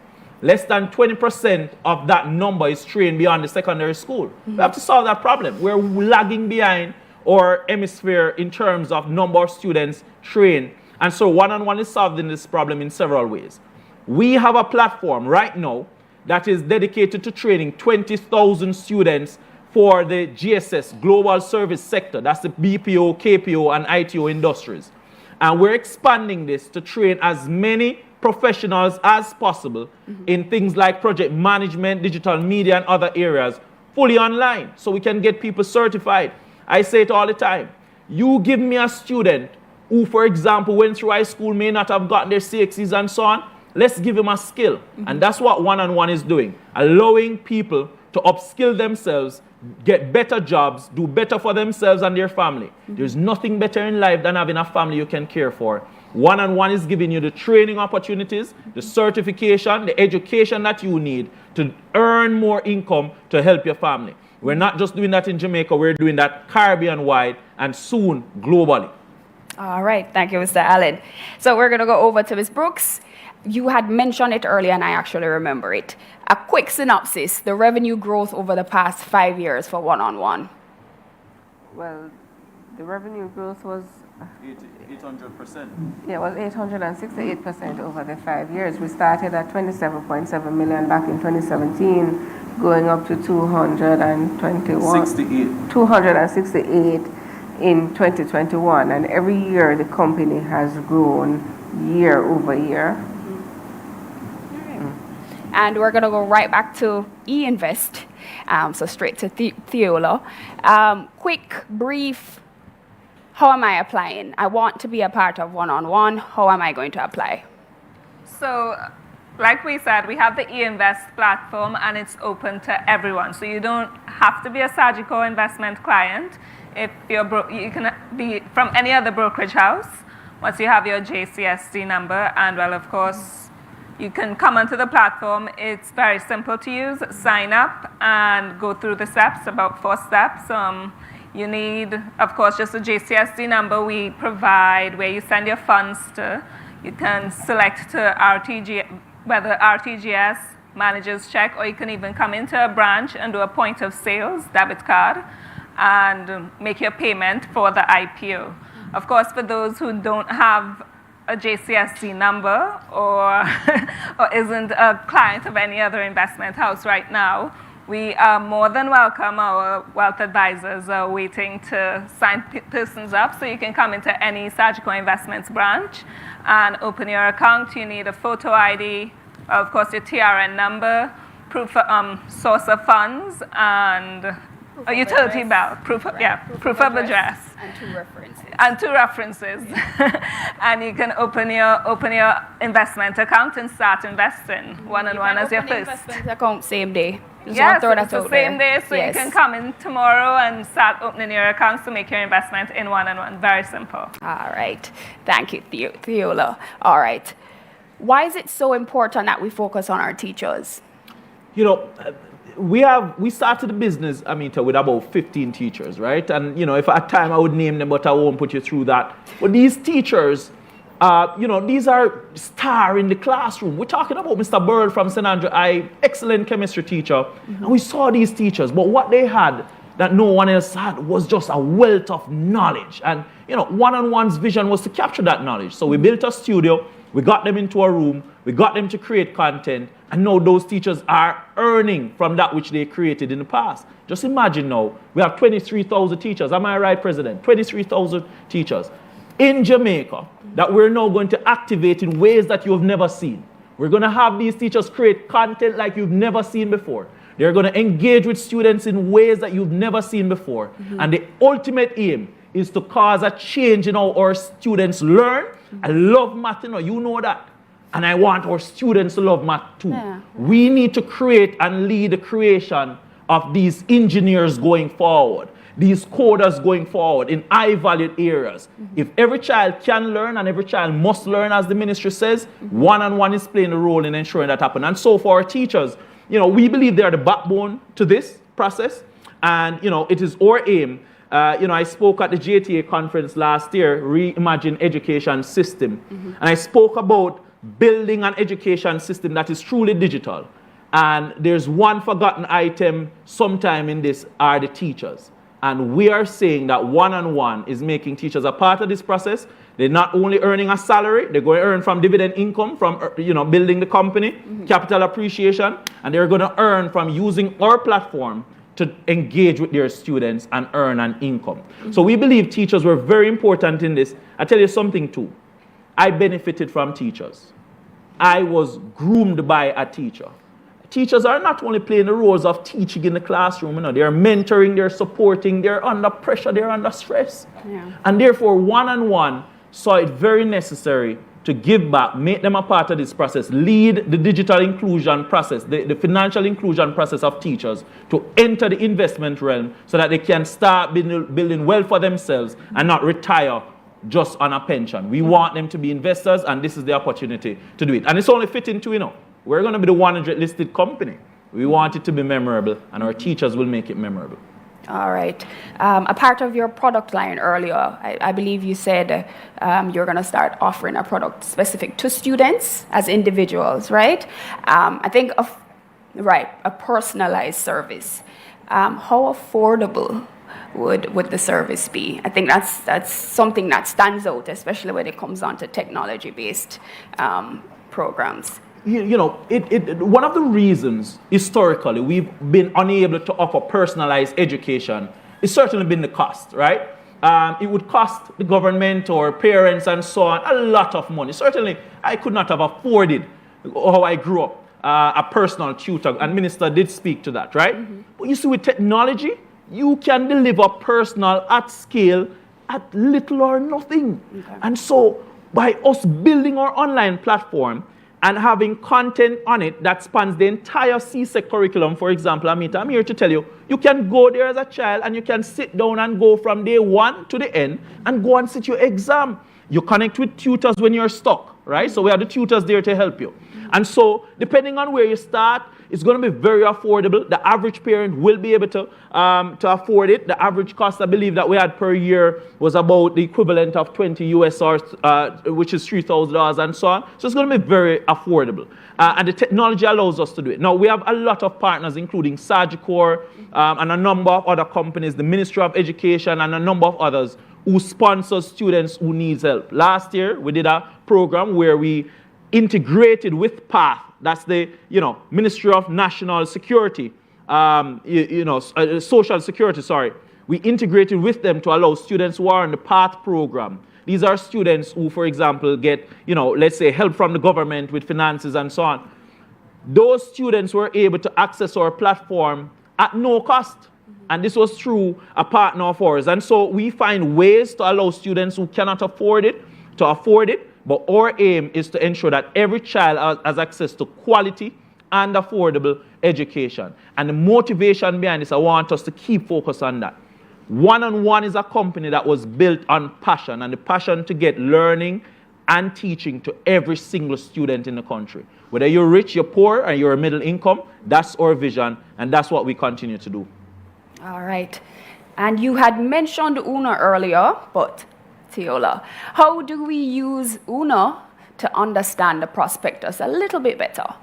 Less than 20% of that number is trained beyond the secondary school. We have to solve that problem. We're lagging behind our hemisphere in terms of number of students trained. And so One-on-One is solving this problem in several ways. We have a platform right now that is dedicated to training 20,000 students for the GSS, Global Service Sector. That's the BPO, KPO, and ITO industries. And we're expanding this to train as many professionals as possible in things like project management, digital media, and other areas, fully online, so we can get people certified. I say it all the time. You give me a student who, for example, went through high school, may not have gotten their CXCs and so on, let's give him a skill. And that's what One-on-One is doing, allowing people to upskill themselves, get better jobs, do better for themselves and their family. There's nothing better in life than having a family you can care for. One-on-one is giving you the training opportunities, the certification, the education that you need to earn more income to help your family. We're not just doing that in Jamaica, we're doing that Caribbean-wide and soon globally. All right, thank you, Mr. Allen. So we're going to go over to Ms. Brooks. You had mentioned it earlier, and I actually remember it. A quick synopsis, the revenue growth over the past 5 years for One-on-One. Well, the revenue growth was 800%. Yeah, it was 868% over the 5 years. We started at 27.7 million back in 2017, going up to 268 in 2021, and every year the company has grown year over year. And we're going to go right back to E-Invest, so straight to Theola. Quick, brief, how am I applying? I want to be a part of One-on-One. How am I going to apply? So, like we said, we have the E-Invest platform, and it's open to everyone. So you don't have to be a Sagicor investment client. If you're you can be from any other brokerage house. Once you have your JCSD number, and well, of course, you can come onto the platform. It's very simple to use. Sign up and go through the steps, about 4 steps. You need, of course, just a JCSD number we provide where you send your funds to. You can select to whether RTGS, manager's check, or you can even come into a branch and do a point of sales debit card and make your payment for the IPO. Of course, for those who don't have a JCSD number or isn't a client of any other investment house right now, we are more than welcome. Our wealth advisors are waiting to sign persons up, so you can come into any Sagicor Investments branch and open your account. You need a photo ID, of course your TRN number, proof of source of funds, and a utility bill, proof of address. And 2 references. And you can open your investment account and start investing One-on-One as your first. Investment account same day. Yes, it's the same day, so you can come in tomorrow and start opening your accounts to make your investment in One-on-One. Very simple. All right. Thank you, Theola. All right. Why is it so important that we focus on our teachers? You know, we started the business, Amita, with about 15 teachers, right? And, you know, if at time I would name them, but I won't put you through that. But these teachers, you know, these are star in the classroom. We're talking about Mr. Burrell from St. Andrew, excellent chemistry teacher. And we saw these teachers, but what they had that no one else had was just a wealth of knowledge. And, you know, One-on-One's vision was to capture that knowledge. So we built a studio, we got them into a room, we got them to create content, and now those teachers are earning from that which they created in the past. Just imagine now, we have 23,000 teachers. Am I right, President? 23,000 teachers in Jamaica that we're now going to activate in ways that you have never seen. We're going to have these teachers create content like you've never seen before. They're going to engage with students in ways that you've never seen before. And the ultimate aim is to cause a change in how our students learn. I love math, you know that. And I want our students to love math too. Yeah. We need to create and lead the creation of these engineers going forward, these coders going forward in high-valued areas. If every child can learn and every child must learn, as the ministry says, One-on-One is playing a role in ensuring that happens. And so for our teachers, you know, we believe they are the backbone to this process. And, you know, it is our aim. You know, I spoke at the JTA conference last year, Reimagine Education System. And I spoke about building an education system that is truly digital. And there's one forgotten item sometime in this are the teachers. And we are saying that One-on-One is making teachers a part of this process. They're not only earning a salary, they're going to earn from dividend income, from building the company, capital appreciation, and they're going to earn from using our platform to engage with their students and earn an income. So we believe teachers were very important in this. I tell you something too. I benefited from teachers. I was groomed by a teacher. Teachers are not only playing the roles of teaching in the classroom, they're mentoring, they're supporting, they're under pressure, they're under stress. Yeah. And therefore, One-on-One saw it very necessary to give back, make them a part of this process, lead the digital inclusion process, the financial inclusion process of teachers to enter the investment realm so that they can start building wealth for themselves and not retire just on a pension. We want them to be investors, and this is the opportunity to do it. And it's only fitting to, we're going to be the 100 listed company. We want it to be memorable, and our teachers will make it memorable. All right. A part of your product line earlier, I believe you said you're going to start offering a product specific to students as individuals, right? I think a personalized service. How affordable would the service be? I think that's something that stands out, especially when it comes on to technology-based programs. One of the reasons historically we've been unable to offer personalized education is certainly been the cost, right? It would cost the government or parents and so on a lot of money. Certainly, I could not have afforded how I grew up a personal tutor, and Minister did speak to that, right? Mm-hmm. But you see, with technology, you can deliver personal at scale at little or nothing. Okay. And so, by us building our online platform and having content on it that spans the entire CSEC curriculum, for example, Amita, I'm here to tell you, you can go there as a child and you can sit down and go from day 1 to the end and go and sit your exam. You connect with tutors when you're stuck, right? So we have the tutors there to help you. And so, depending on where you start, it's going to be very affordable. The average parent will be able to afford it. The average cost, I believe, that we had per year was about the equivalent of 20 US dollars, which is $3,000 and so on. So it's going to be very affordable. And the technology allows us to do it. Now, we have a lot of partners, including Sagicor and a number of other companies, the Ministry of Education and a number of others who sponsor students who need help. Last year, we did a program where we integrated with PATH, that's the Ministry of National Security, Social Security, sorry. We integrated with them to allow students who are in the PATH program. These are students who, for example, get, let's say help from the government with finances and so on. Those students were able to access our platform at no cost. And this was through a partner of ours. And so we find ways to allow students who cannot afford it to afford it. But our aim is to ensure that every child has access to quality and affordable education. And the motivation behind this, I want us to keep focused on that. One is a company that was built on passion, and the passion to get learning and teaching to every single student in the country. Whether you're rich, you're poor, or you're a middle income, that's our vision, and that's what we continue to do. All right. And you had mentioned UNA earlier, but Teola, how do we use UNA to understand the prospectus a little bit better?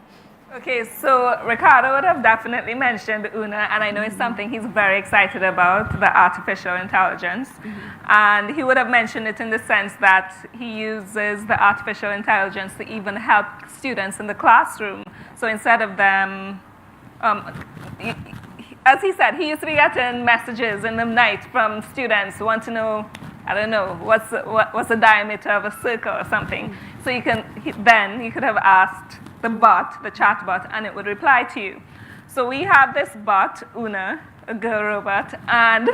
Okay, so Ricardo would have definitely mentioned UNA, and I know it's something he's very excited about, the artificial intelligence. And he would have mentioned it in the sense that he uses the artificial intelligence to even help students in the classroom. So instead of them, as he said, he used to be getting messages in the night from students who want to know, I don't know, what's the diameter of a circle or something. So you could have asked the bot, the chat bot, and it would reply to you. So we have this bot, Una, a girl robot, and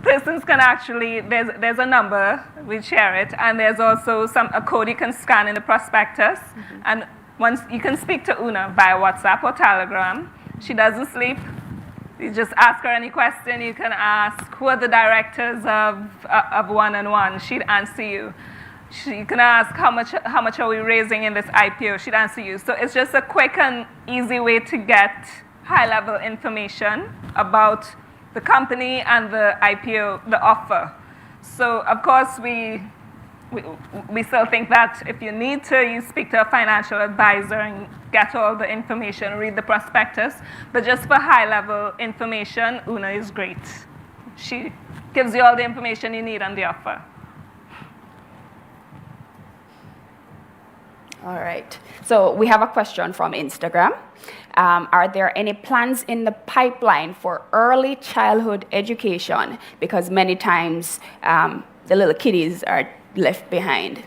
persons can actually, there's a number, we share it, and there's also a code you can scan in the prospectus, and once you can speak to Una via WhatsApp or Telegram. She doesn't sleep. You just ask her any question. You can ask who are the directors of One. She'd answer you. You can ask how much are we raising in this IPO. She'd answer you. So it's just a quick and easy way to get high-level information about the company and the IPO, the offer. So of course we still think that if you need to, you speak to a financial advisor and get all the information, read the prospectus. But just for high-level information, Una is great. She gives you all the information you need on the offer. All right. So we have a question from Instagram. Are there any plans in the pipeline for early childhood education? Because many times the little kiddies are left behind.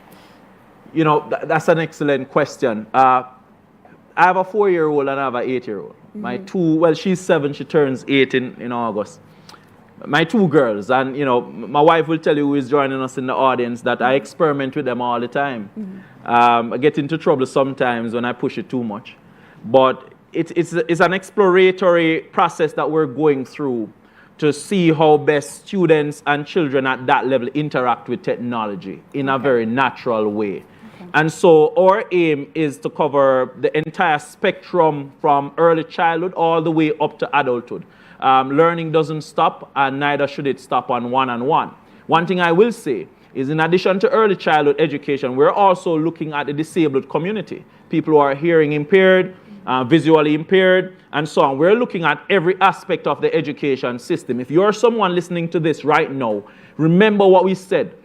That's an excellent question. I have a 4-year-old and I have an 8-year-old. My she's 7, she turns 8 in August. My 2 girls, and my wife will tell you, who is joining us in the audience, that I experiment with them all the time. I get into trouble sometimes when I push it too much. But it's an exploratory process that we're going through to see how best students and children at that level interact with technology in a very natural way. And so our aim is to cover the entire spectrum from early childhood all the way up to adulthood. Learning doesn't stop, and neither should it stop on one-on-one. One thing I will say is, in addition to early childhood education, we're also looking at the disabled community, people who are hearing impaired, visually impaired, and so on. We're looking at every aspect of the education system. If you're someone listening to this right now, remember what we said.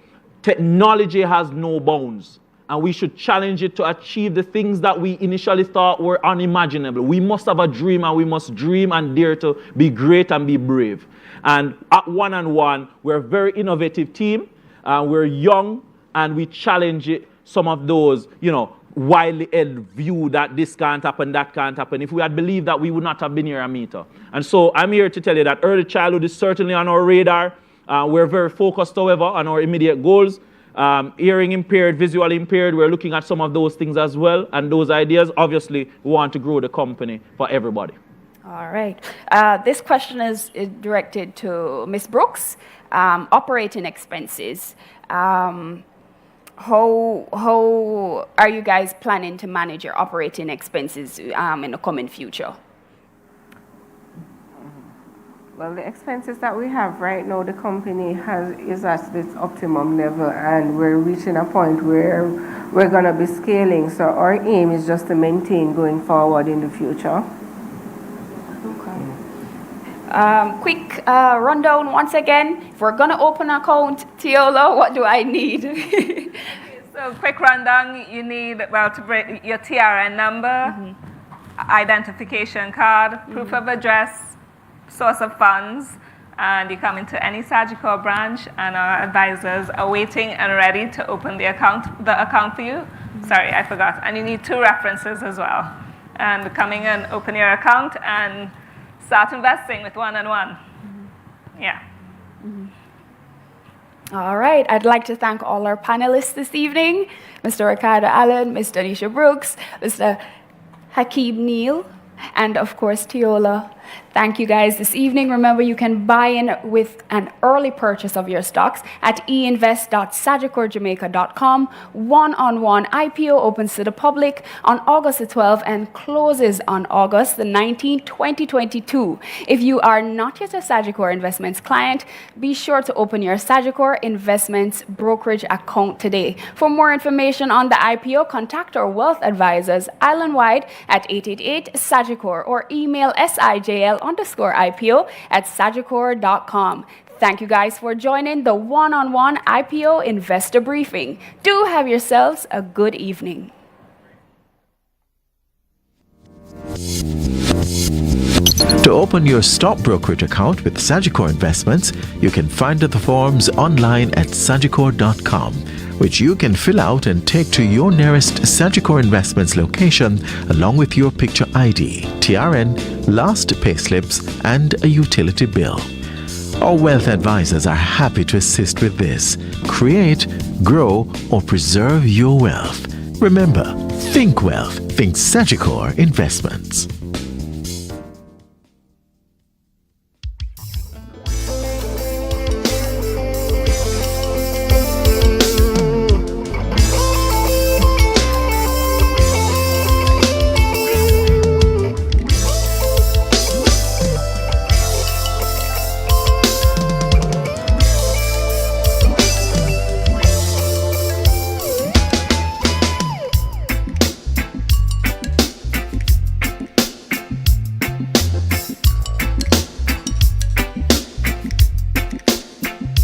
Technology has no bounds, and we should challenge it to achieve the things that we initially thought were unimaginable. We must have a dream, and we must dream and dare to be great and be brave. And at One, we're a very innovative team. We're young, and we challenge it, some of those, widely held view that this can't happen, that can't happen. If we had believed that, we would not have been here, Amita. And so I'm here to tell you that early childhood is certainly on our radar. We're very focused, however, on our immediate goals. Hearing impaired, visually impaired, we're looking at some of those things as well. And those ideas, obviously, we want to grow the company for everybody. All right. This question is directed to Ms. Brooks. Operating expenses. How are you guys planning to manage your operating expenses in the coming future? Well, the expenses that we have right now, the company is at its optimum level, and we're reaching a point where we're going to be scaling. So our aim is just to maintain going forward in the future. Quick rundown once again. If we're going to open an account, Teola, what do I need? So quick rundown, you need, to bring your TRN number, identification card, proof of address, source of funds, and you come into any Sagicor branch, and our advisors are waiting and ready to open the account for you. Sorry, I forgot. And you need 2 references as well. And come in and open your account and start investing with One. Yeah. All right. I'd like to thank all our panelists this evening, Mr. Ricardo Allen, Ms. Tanisha Brooks, Mr. Hakeem Neal, and of course, Teola. Thank you guys this evening. Remember, you can buy in with an early purchase of your stocks at einvest.sagicorjamaica.com. One IPO opens to the public on August the 12th and closes on August the 19th, 2022. If you are not yet a Sagicor Investments client, be sure to open your Sagicor Investments brokerage account today. For more information on the IPO, contact our wealth advisors island-wide at 888-SAGICOR or email SIJL_IPO at sagicor.com. Thank you guys for joining the One IPO Investor Briefing. Do have yourselves a good evening. To open your stock brokerage account with Sagicor Investments, you can find the forms online at sagicor.com, which you can fill out and take to your nearest Sagicor Investments location along with your picture ID, TRN, last payslips, and a utility bill. Our wealth advisors are happy to assist with this. Create, grow, or preserve your wealth. Remember, think wealth, think Sagicor Investments.